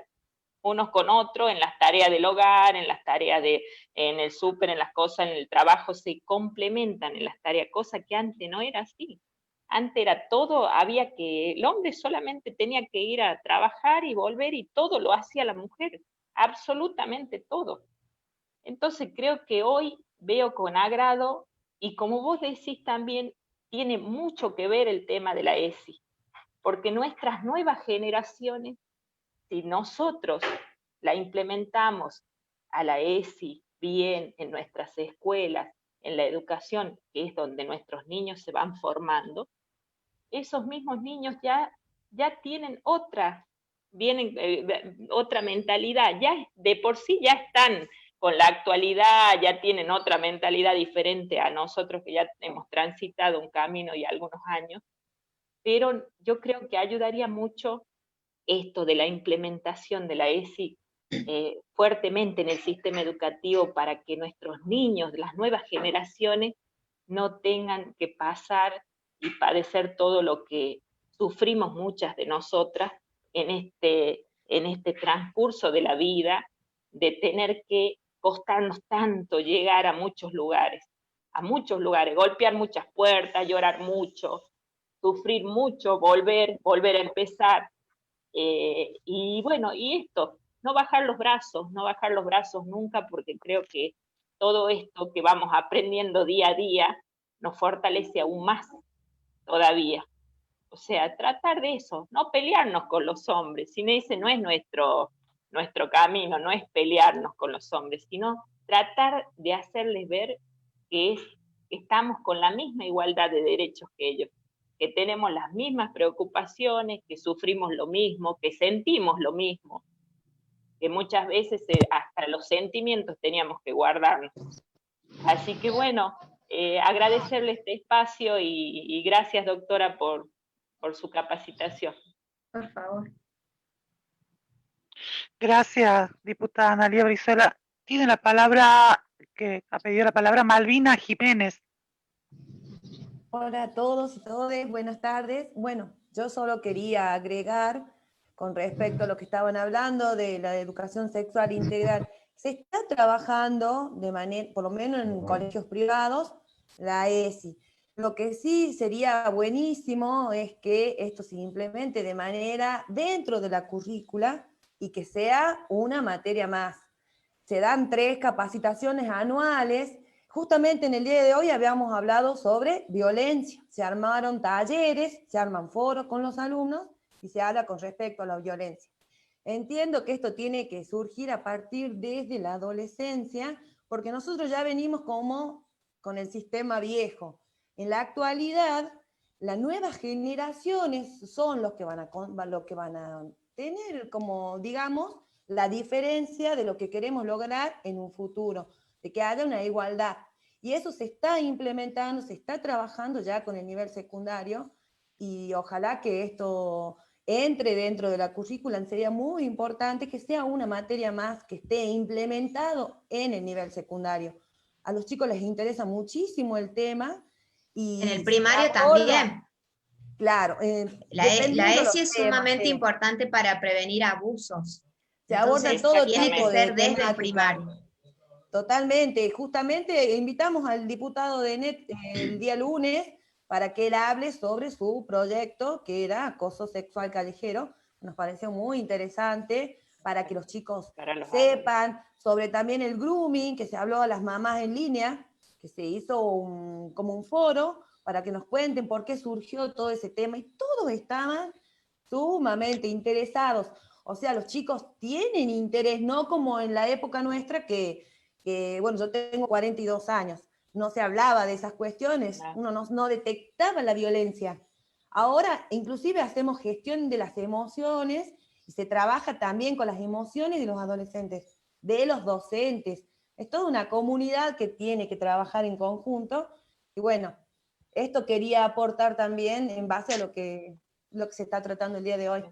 [SPEAKER 6] unos con otros en las tareas del hogar, en las tareas en el súper, en las cosas, en el trabajo, se complementan en las tareas, cosa que antes no era así. Antes era todo, el hombre solamente tenía que ir a trabajar y volver y todo lo hacía la mujer, absolutamente todo. Entonces creo que hoy veo con agrado, y como vos decís también, tiene mucho que ver el tema de la ESI, porque nuestras nuevas generaciones, si nosotros la implementamos a la ESI bien en nuestras escuelas, en la educación, que es donde nuestros niños se van formando, esos mismos niños ya tienen otra mentalidad, ya de por sí ya están con la actualidad, ya tienen otra mentalidad diferente a nosotros que ya hemos transitado un camino y algunos años, pero yo creo que ayudaría mucho esto de la implementación de la ESI fuertemente en el sistema educativo para que nuestros niños, las nuevas generaciones, no tengan que pasar y padecer todo lo que sufrimos muchas de nosotras en este transcurso de la vida, de tener que costarnos tanto llegar a muchos lugares, golpear muchas puertas, llorar mucho, sufrir mucho, volver a empezar. Y bueno, y esto, no bajar los brazos nunca, porque creo que todo esto que vamos aprendiendo día a día nos fortalece aún más todavía. O sea, tratar de eso, no pelearnos con los hombres, sino ese no es nuestro camino, no es pelearnos con los hombres, sino tratar de hacerles ver que estamos con la misma igualdad de derechos que ellos, que tenemos las mismas preocupaciones, que sufrimos lo mismo, que sentimos lo mismo, que muchas veces hasta los sentimientos teníamos que guardarnos. Así que bueno, agradecerle este espacio y gracias, doctora, por su capacitación.
[SPEAKER 2] Por favor.
[SPEAKER 1] Gracias, diputada Analía Brizuela. Tiene la palabra, que ha pedido la palabra, Malvina Jiménez.
[SPEAKER 3] Hola a todos y todas, buenas tardes. Bueno, yo solo quería agregar con respecto a lo que estaban hablando de la educación sexual integral. Se está trabajando de manera, por lo menos en colegios privados, la ESI. Lo que sí sería buenísimo es que esto se implemente de manera dentro de la currícula y que sea una materia más. Se dan 3 capacitaciones anuales. Justamente en el día de hoy habíamos hablado sobre violencia. Se armaron talleres, se arman foros con los alumnos y se habla con respecto a la violencia. Entiendo que esto tiene que surgir a partir desde la adolescencia, porque nosotros ya venimos como con el sistema viejo. En la actualidad, las nuevas generaciones son los que van a tener como, digamos, la diferencia de lo que queremos lograr en un futuro, de que haya una igualdad. Y eso se está implementando, se está trabajando ya con el nivel secundario, y ojalá que esto entre dentro de la currícula. Sería muy importante que sea una materia más que esté implementado en el nivel secundario. A los chicos les interesa muchísimo el tema. Y
[SPEAKER 2] en el primario también.
[SPEAKER 3] Claro.
[SPEAKER 2] La ESI es sumamente importante para prevenir abusos.
[SPEAKER 3] Se aborda todo tipo de
[SPEAKER 2] ser desde el primario.
[SPEAKER 3] Totalmente. Justamente invitamos al diputado de NET el día lunes para que él hable sobre su proyecto, que era acoso sexual callejero. Nos pareció muy interesante para que los chicos sepan sobre también el grooming, que se habló a las mamás en línea, que se hizo como un foro, para que nos cuenten por qué surgió todo ese tema, y todos estaban sumamente interesados. O sea, los chicos tienen interés, no como en la época nuestra que bueno, yo tengo 42 años, no se hablaba de esas cuestiones, uno no detectaba la violencia. Ahora, inclusive hacemos gestión de las emociones y se trabaja también con las emociones de los adolescentes, de los docentes. Es toda una comunidad que tiene que trabajar en conjunto. Y bueno, esto quería aportar también en base a lo que se está tratando el día de hoy.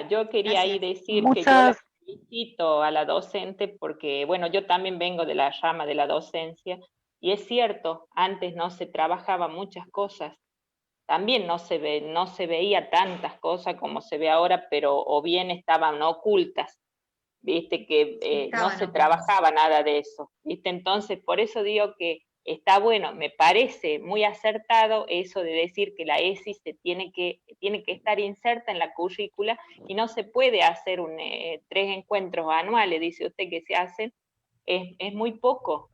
[SPEAKER 6] Yo quería ahí decir que yo la felicito a la docente porque, bueno, yo también vengo de la rama de la docencia y es cierto, antes no se trabajaba muchas cosas, también no se veía tantas cosas como se ve ahora, pero o bien estaban ocultas, viste que no se trabajaba nada de eso, viste, entonces por eso digo que está bueno, me parece muy acertado eso de decir que la ESI tiene que estar inserta en la currícula y no se puede hacer 3 encuentros anuales, dice usted que se hacen, es muy poco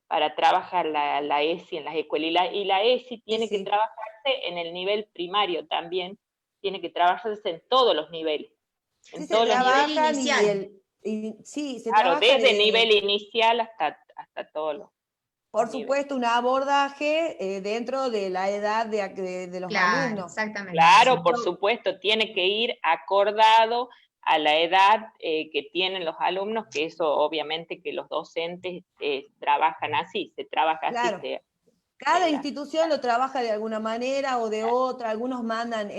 [SPEAKER 6] para trabajar la ESI en las escuelas, y la ESI tiene que trabajarse en el nivel primario también, tiene que trabajarse en todos los niveles.
[SPEAKER 3] En todos los niveles iniciales. Sí, se trabaja
[SPEAKER 6] desde el nivel inicial hasta todos los.
[SPEAKER 3] Por supuesto, un abordaje dentro de la edad de los alumnos.
[SPEAKER 2] Exactamente.
[SPEAKER 6] Claro, por supuesto, tiene que ir acordado a la edad que tienen los alumnos, que eso obviamente que los docentes trabajan así, se trabaja así.
[SPEAKER 3] Cada institución lo trabaja de alguna manera o de otra, algunos mandan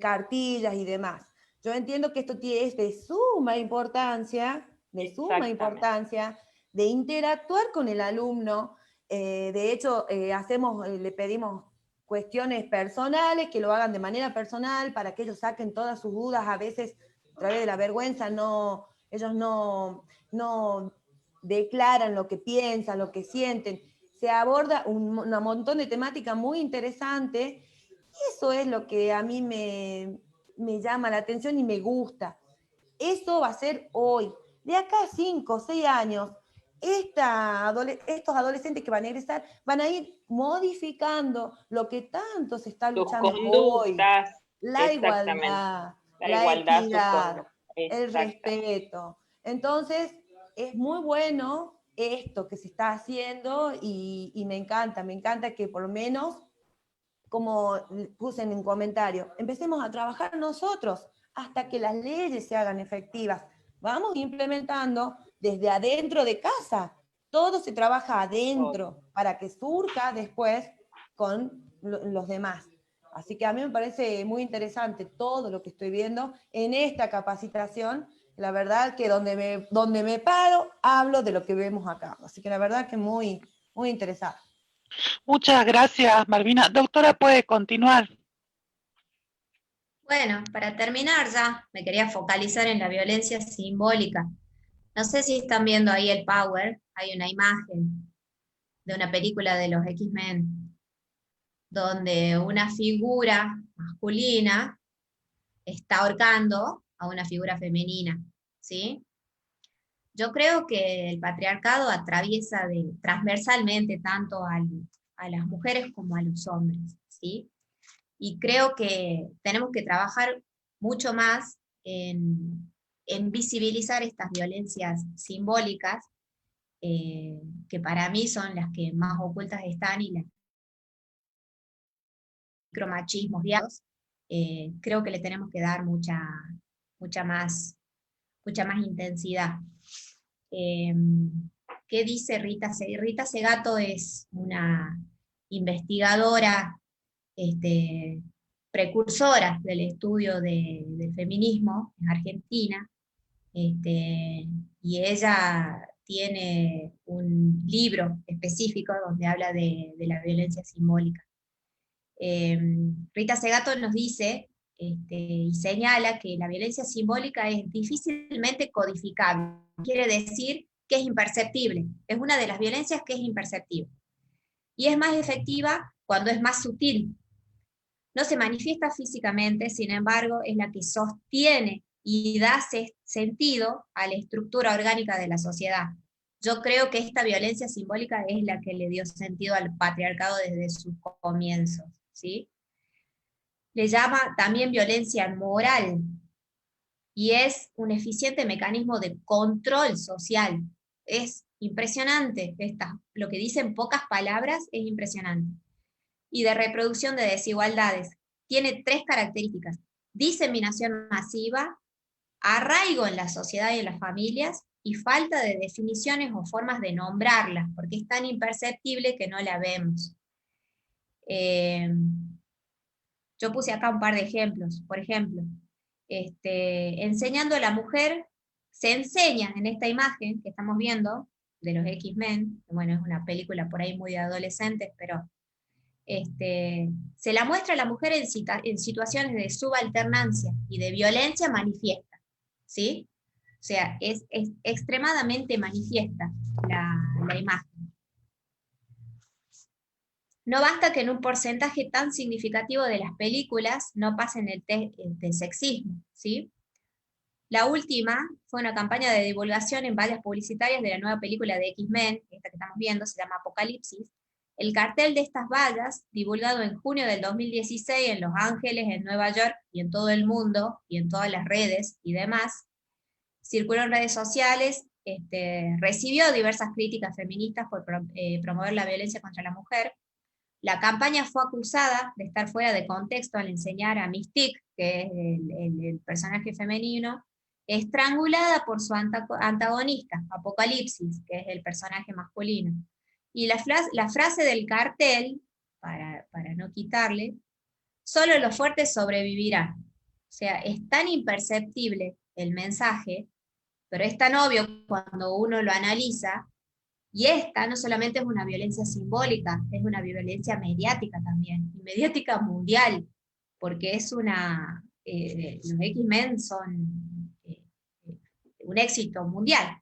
[SPEAKER 3] cartillas y demás. Yo entiendo que esto es de suma importancia, de interactuar con el alumno. De hecho, le pedimos cuestiones personales, que lo hagan de manera personal, para que ellos saquen todas sus dudas. A veces, a través de la vergüenza, ellos no declaran lo que piensan, lo que sienten. Se aborda un montón de temáticas muy interesantes, y eso es lo que a mí me llama la atención y me gusta. Eso va a ser hoy. De acá a 5 o 6 años, estos adolescentes que van a egresar van a ir modificando lo que tanto se está luchando hoy. La igualdad, la equidad, el respeto. Entonces, es muy bueno esto que se está haciendo y me encanta que por lo menos, como puse en un comentario, empecemos a trabajar nosotros hasta que las leyes se hagan efectivas. Vamos implementando desde adentro de casa. Todo se trabaja adentro para que surja después con los demás. Así que a mí me parece muy interesante todo lo que estoy viendo en esta capacitación. La verdad que donde me paro, hablo de lo que vemos acá. Así que la verdad que muy, muy interesada.
[SPEAKER 1] Muchas gracias, Malvina. Doctora, puede continuar.
[SPEAKER 2] Bueno, para terminar ya, me quería focalizar en la violencia simbólica. No sé si están viendo ahí el Power, hay una imagen de una película de los X-Men, donde una figura masculina está ahorcando a una figura femenina, ¿sí? Yo creo que el patriarcado atraviesa transversalmente tanto a las mujeres como a los hombres, ¿sí? Y creo que tenemos que trabajar mucho más en visibilizar estas violencias simbólicas, que para mí son las que más ocultas están, y las micromachismos diarios. Creo que le tenemos que dar mucha más intensidad. ¿Qué dice Rita? Rita Segato es una investigadora precursora del estudio del feminismo en Argentina, y ella tiene un libro específico donde habla de la violencia simbólica. Rita Segato nos dice y señala que la violencia simbólica es difícilmente codificable, quiere decir que es imperceptible, es una de las violencias que es imperceptible, y es más efectiva cuando es más sutil. No se manifiesta físicamente, sin embargo, es la que sostiene y da sentido a la estructura orgánica de la sociedad. Yo creo que esta violencia simbólica es la que le dio sentido al patriarcado desde sus comienzos, ¿sí? Le llama también violencia moral, y es un eficiente mecanismo de control social. Es impresionante, lo que dice en pocas palabras es impresionante. Y de reproducción de desigualdades. Tiene 3 características: diseminación masiva, arraigo en la sociedad y en las familias, y falta de definiciones o formas de nombrarlas, porque es tan imperceptible que no la vemos. Yo puse acá un par de ejemplos. Por ejemplo, enseñando a la mujer, se enseña en esta imagen que estamos viendo, de los X-Men, bueno, es una película por ahí muy de adolescentes, pero se la muestra a la mujer en situaciones de subalternancia y de violencia manifiesta, ¿sí? O sea, es extremadamente manifiesta la imagen. No basta que en un porcentaje tan significativo de las películas no pasen el test de sexismo, ¿sí? La última fue una campaña de divulgación en vallas publicitarias de la nueva película de X-Men, esta que estamos viendo, se llama Apocalipsis. El cartel de estas vallas, divulgado en junio del 2016 en Los Ángeles, en Nueva York y en todo el mundo, y en todas las redes y demás, circuló en redes sociales, recibió diversas críticas feministas por promover la violencia contra la mujer. La campaña fue acusada de estar fuera de contexto al enseñar a Mystique, que es el personaje femenino, estrangulada por su antagonista, Apocalipsis, que es el personaje masculino. Y la frase del cartel, para no quitarle, solo los fuertes sobrevivirán. O sea, es tan imperceptible el mensaje, pero es tan obvio cuando uno lo analiza. Y esta no solamente es una violencia simbólica, es una violencia mediática también, y mediática mundial, porque es los X-Men son un éxito mundial.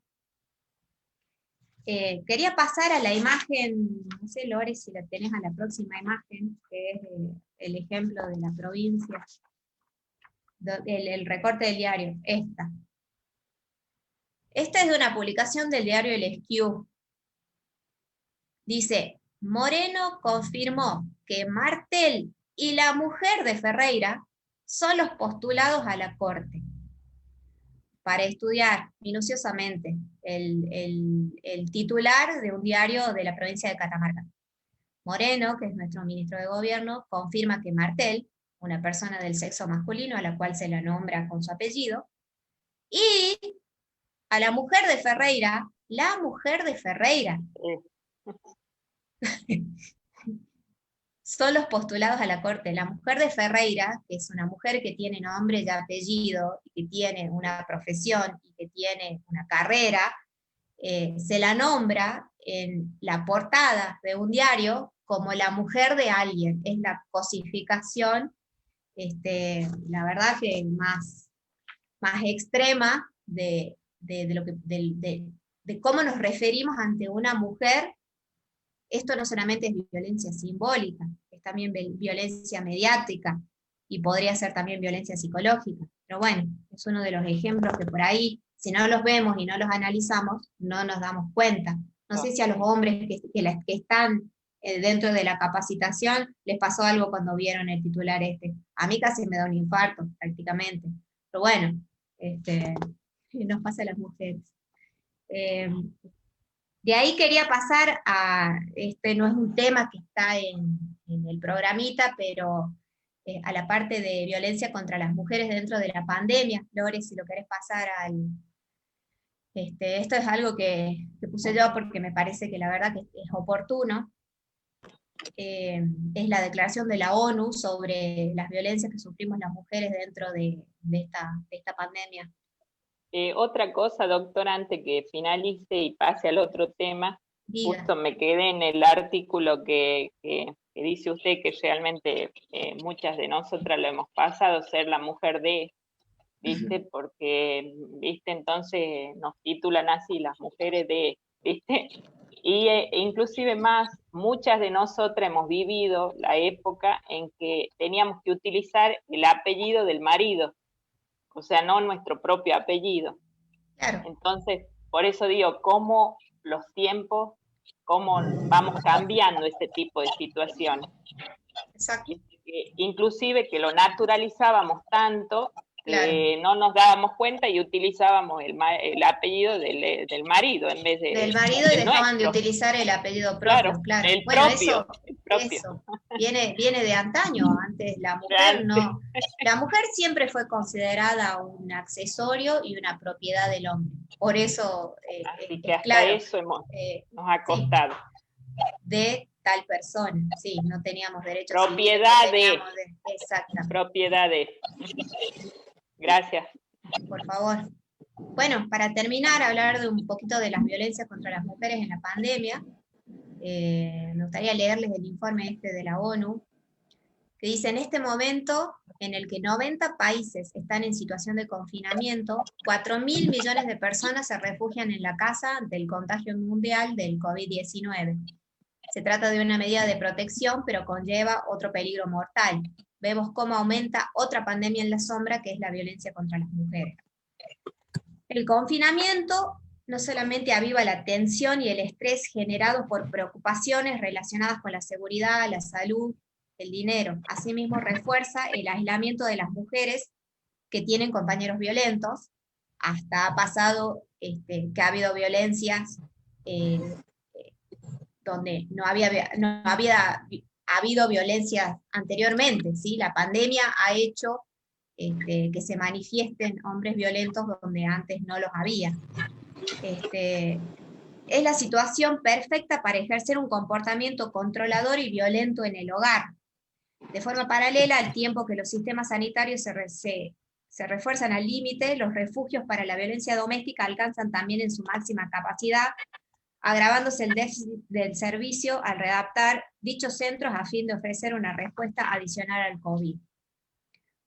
[SPEAKER 2] Quería pasar a la imagen, no sé, Lore, si la tenés a la próxima imagen, que es el ejemplo de la provincia, el recorte del diario, esta. Esta es de una publicación del diario El Esquiú. Dice: Moreno confirmó que Martel y la mujer de Ferreira son los postulados a la Corte para estudiar minuciosamente el titular de un diario de la provincia de Catamarca. Moreno, que es nuestro ministro de Gobierno, confirma que Martel, una persona del sexo masculino a la cual se la nombra con su apellido, y a la mujer de Ferreira, la mujer de Ferreira, son los postulados a la Corte. La mujer de Ferreira, que es una mujer que tiene nombre y apellido, y que tiene una profesión, y que tiene una carrera, se la nombra en la portada de un diario como la mujer de alguien. Es la cosificación, la verdad que más extrema de cómo nos referimos ante una mujer. Esto no solamente es violencia simbólica, es también violencia mediática, y podría ser también violencia psicológica. Pero bueno, es uno de los ejemplos que por ahí, si no los vemos y no los analizamos, no nos damos cuenta. No sé si a los hombres que están dentro de la capacitación les pasó algo cuando vieron el titular este. A mí casi me da un infarto, prácticamente. Pero bueno, nos pasa a las mujeres. De ahí quería pasar a, no es un tema que está en el programita, pero a la parte de violencia contra las mujeres dentro de la pandemia. Lore, si lo querés pasar al... esto es algo que puse yo porque me parece que la verdad que es oportuno. Es la declaración de la ONU sobre las violencias que sufrimos las mujeres dentro de esta pandemia.
[SPEAKER 6] Otra cosa, doctora, antes que finalice y pase al otro tema,
[SPEAKER 2] Diga.
[SPEAKER 6] Justo me quedé en el artículo que dice usted que realmente muchas de nosotras lo hemos pasado, ser la mujer de, ¿viste? Porque, ¿viste? Entonces nos titulan así, las mujeres de, ¿viste? Y inclusive más, muchas de nosotras hemos vivido la época en que teníamos que utilizar el apellido del marido, o sea, no nuestro propio apellido.
[SPEAKER 2] Claro.
[SPEAKER 6] Entonces, por eso digo, cómo los tiempos, cómo vamos cambiando este tipo de situaciones.
[SPEAKER 2] Exacto.
[SPEAKER 6] Inclusive que lo naturalizábamos tanto
[SPEAKER 2] Claro.
[SPEAKER 6] no nos dábamos cuenta y utilizábamos el apellido del marido en vez de
[SPEAKER 2] del marido y
[SPEAKER 6] del
[SPEAKER 2] dejaban de
[SPEAKER 6] nuestro.
[SPEAKER 2] utilizar el apellido propio, claro.
[SPEAKER 6] El
[SPEAKER 2] Bueno,
[SPEAKER 6] propio,
[SPEAKER 2] eso viene de antaño. Antes la mujer no, la mujer siempre fue considerada un accesorio y una propiedad del hombre. Por eso
[SPEAKER 6] así que
[SPEAKER 2] es
[SPEAKER 6] hasta
[SPEAKER 2] claro,
[SPEAKER 6] eso nos ha costado.
[SPEAKER 2] Sí, de tal persona, sí, no teníamos derecho
[SPEAKER 6] Propiedad
[SPEAKER 2] civil, exactamente.
[SPEAKER 6] Propiedad de. Gracias.
[SPEAKER 2] Por favor. Bueno, para terminar, hablar de un poquito de las violencias contra las mujeres en la pandemia. Me gustaría leerles el informe de la ONU, que dice: en este momento en el que 90 países están en situación de confinamiento, 4.000 millones de personas se refugian en la casa ante el contagio mundial del COVID-19. Se trata de una medida de protección, pero conlleva otro peligro mortal. Vemos cómo aumenta otra pandemia en la sombra, que es la violencia contra las mujeres. El confinamiento no solamente aviva la tensión y el estrés generados por preocupaciones relacionadas con la seguridad, la salud, el dinero. Asimismo, refuerza el aislamiento de las mujeres que tienen compañeros violentos. Hasta ha pasado que ha habido violencias donde no había habido violencia anteriormente, ¿sí? La pandemia ha hecho que se manifiesten hombres violentos donde antes no los había. Es la situación perfecta para ejercer un comportamiento controlador y violento en el hogar. De forma paralela, al tiempo que los sistemas sanitarios se refuerzan al límite, los refugios para la violencia doméstica alcanzan también en su máxima capacidad, agravándose el déficit del servicio al readaptar dichos centros a fin de ofrecer una respuesta adicional al COVID.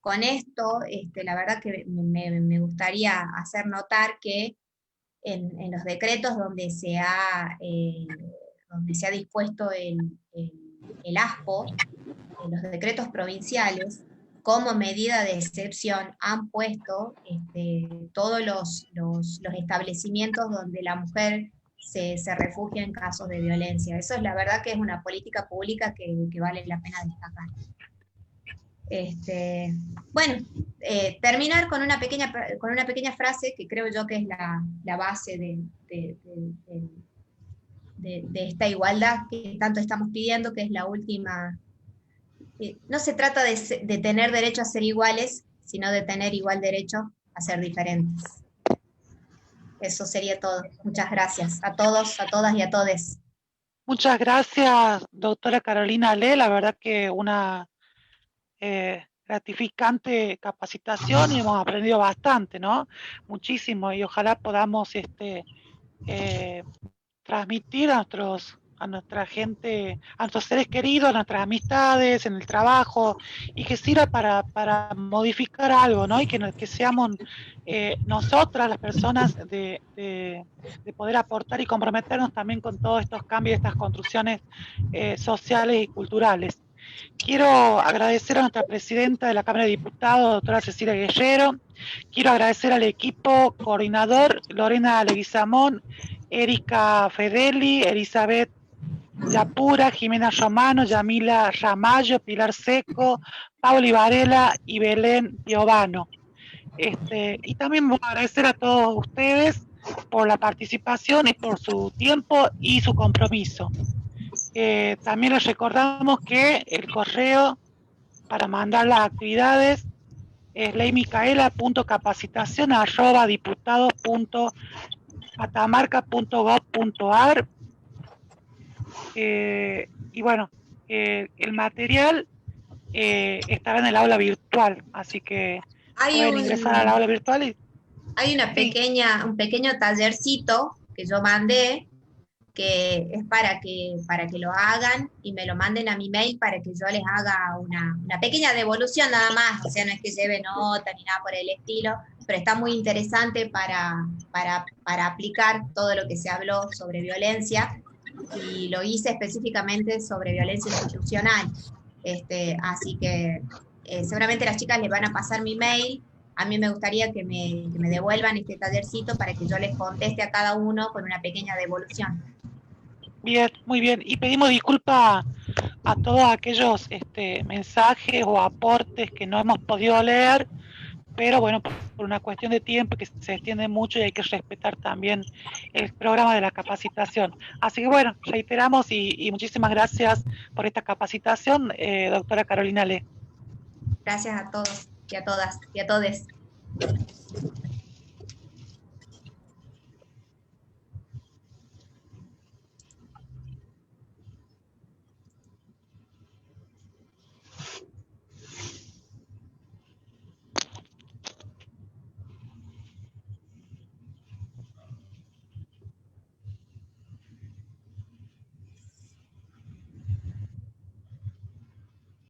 [SPEAKER 2] Con esto, la verdad que me gustaría hacer notar que en los decretos donde se ha dispuesto el ASPO, en los decretos provinciales, como medida de excepción han puesto todos los establecimientos donde la mujer se refugia en casos de violencia. Eso es la verdad que es una política pública que vale la pena destacar. Bueno, terminar con una pequeña frase que creo yo que es la base de esta igualdad que tanto estamos pidiendo, que es la última. No se trata de tener derecho a ser iguales, sino de tener igual derecho a ser diferentes. Eso sería todo. Muchas gracias a todos, a todas y a todes.
[SPEAKER 1] Muchas gracias, doctora Carolina Ale. La verdad que una gratificante capacitación y hemos aprendido bastante, ¿no? Muchísimo, y ojalá podamos transmitir a nuestra gente, a nuestros seres queridos, a nuestras amistades, en el trabajo, y que sirva para modificar algo, ¿no? Y que seamos nosotras las personas de poder aportar y comprometernos también con todos estos cambios, estas construcciones sociales y culturales. Quiero agradecer a nuestra presidenta de la Cámara de Diputados, doctora Cecilia Guerrero. Quiero agradecer al equipo coordinador, Lorena Leguizamón, Erika Fedeli, Elizabeth Yapura, Jimena Romano, Yamila Ramallo, Pilar Seco, Pauli Varela y Belén Piovano. Y también voy a agradecer a todos ustedes por la participación y por su tiempo y su compromiso. También les recordamos que el correo para mandar las actividades es leymicaela.capacitación@diputados.catamarca.gov.ar. Y bueno, el material estará en el aula virtual, así que pueden ingresar al aula virtual.
[SPEAKER 2] Hay un pequeño tallercito que yo mandé, que es para que lo hagan y me lo manden a mi mail para que yo les haga una pequeña devolución nada más, o sea, no es que lleve nota ni nada por el estilo, pero está muy interesante para aplicar todo lo que se habló sobre violencia, y lo hice específicamente sobre violencia institucional, así que seguramente las chicas les van a pasar mi mail. A mí me gustaría que me devuelvan este tallercito para que yo les conteste a cada uno con una pequeña devolución.
[SPEAKER 1] Bien, muy bien. Y pedimos disculpas a todos aquellos mensajes o aportes que no hemos podido leer, pero bueno, por una cuestión de tiempo que se extiende mucho y hay que respetar también el programa de la capacitación. Así que bueno, reiteramos y muchísimas gracias por esta capacitación, doctora Carolina Le.
[SPEAKER 2] Gracias a todos y a todas y a todes.